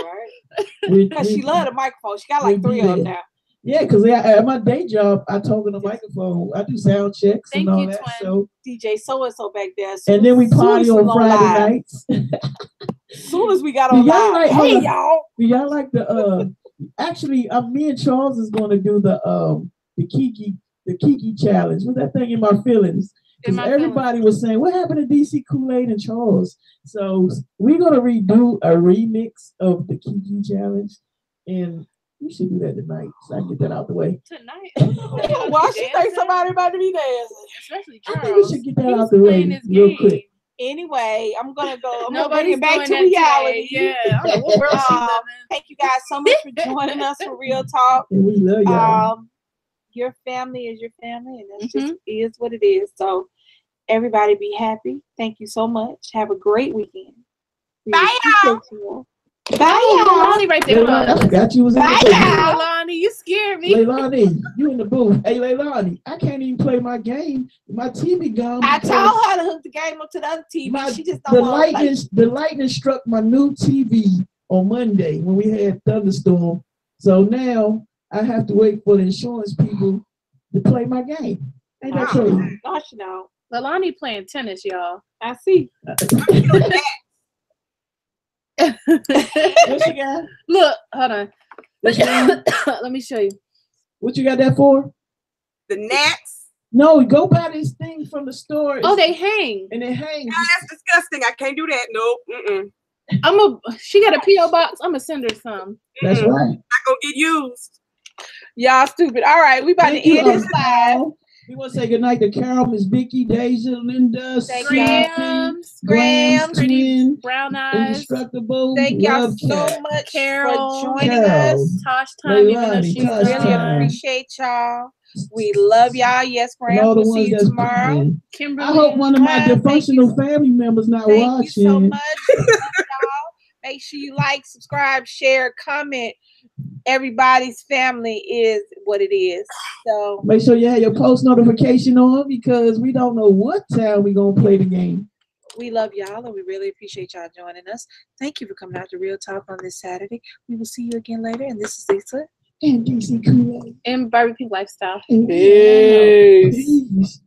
[SPEAKER 3] right? Because she love the microphone. She got like 3 of them now.
[SPEAKER 4] Yeah, because at my day job, I talk on the microphone. I do sound checks and all that.
[SPEAKER 1] Twin.
[SPEAKER 4] So
[SPEAKER 3] DJ so-and-so back there.
[SPEAKER 4] And then we party on Friday nights.
[SPEAKER 3] As soon as we got on live. Hey, y'all.
[SPEAKER 4] Do y'all like the actually me and Charles is going to do the Kiki challenge. What's that thing in my feelings? Because everybody was saying, what happened to DC KOOLAID and Charles? So we're going to redo a remix of the Kiki challenge. And we should do that tonight, so I can get that out the way.
[SPEAKER 1] Tonight?
[SPEAKER 3] Why she think somebody about to be dancing?
[SPEAKER 1] Especially Charles.
[SPEAKER 4] I think we should get that out the way real quick.
[SPEAKER 3] Anyway, I'm gonna go. I'm
[SPEAKER 1] Nobody's
[SPEAKER 3] gonna bring it back to
[SPEAKER 1] doing that
[SPEAKER 3] reality.
[SPEAKER 1] today. Yeah, I don't know what world she's living.
[SPEAKER 3] Thank you guys so much for joining us for Real Talk.
[SPEAKER 4] And we love y'all.
[SPEAKER 3] Your family is your family, and that's just is what it is. So everybody be happy. Thank you so much. Have a great weekend.
[SPEAKER 5] Bye, y'all.
[SPEAKER 3] Bye, y'all.
[SPEAKER 1] Leilani right there.
[SPEAKER 4] I forgot you was in the booth.
[SPEAKER 1] Leilani, you scared me.
[SPEAKER 4] Leilani, you in the booth. Hey, Leilani, I can't even play my game. My TV gone.
[SPEAKER 3] I told her to hook the game up to the other TV. She just don't want to play.
[SPEAKER 4] The lightning struck my new TV on Monday when we had thunderstorm. So now I have to wait for the insurance people to play my game. Ain't that crazy?
[SPEAKER 3] Gosh, no.
[SPEAKER 1] Leilani playing tennis, y'all.
[SPEAKER 3] I see.
[SPEAKER 4] What you got?
[SPEAKER 1] Look, hold on. Let me show you.
[SPEAKER 4] What you got that for?
[SPEAKER 5] The gnats.
[SPEAKER 4] No, go buy this thing from the store.
[SPEAKER 1] Oh, they hang.
[SPEAKER 4] And it hangs.
[SPEAKER 5] No, that's disgusting. I can't do that. Nope.
[SPEAKER 1] She got a P.O. box. I'm gonna send her some.
[SPEAKER 4] That's right.
[SPEAKER 5] Not gonna get used.
[SPEAKER 3] Y'all stupid. All right, we about to end this live.
[SPEAKER 4] We want to say goodnight to Carol, Miss Vicky, Deja, Linda,
[SPEAKER 1] Grams,
[SPEAKER 4] twin,
[SPEAKER 1] Brown Eyes,
[SPEAKER 4] Indestructible.
[SPEAKER 3] Thank y'all so much
[SPEAKER 1] Carol,
[SPEAKER 3] for joining us.
[SPEAKER 1] Tosh Time, even though she's
[SPEAKER 3] Really appreciate y'all. We love y'all. Yes, Grams. We'll see you tomorrow.
[SPEAKER 1] Kimberly.
[SPEAKER 4] I hope one of my dysfunctional family members not watching.
[SPEAKER 3] Thank you so much. Love y'all. Make sure you like, subscribe, share, comment. Everybody's family is what it is. So
[SPEAKER 4] make sure you have your post notification on because we don't know what time we're gonna play the game.
[SPEAKER 3] We love y'all and we really appreciate y'all joining us. Thank you for coming out to Real Talk on this Saturday. We will see you again later. And this is Lisa.
[SPEAKER 4] And DC KOOLAID.
[SPEAKER 1] And Barbie Pink Lifestyle.
[SPEAKER 2] Peace.
[SPEAKER 4] Peace.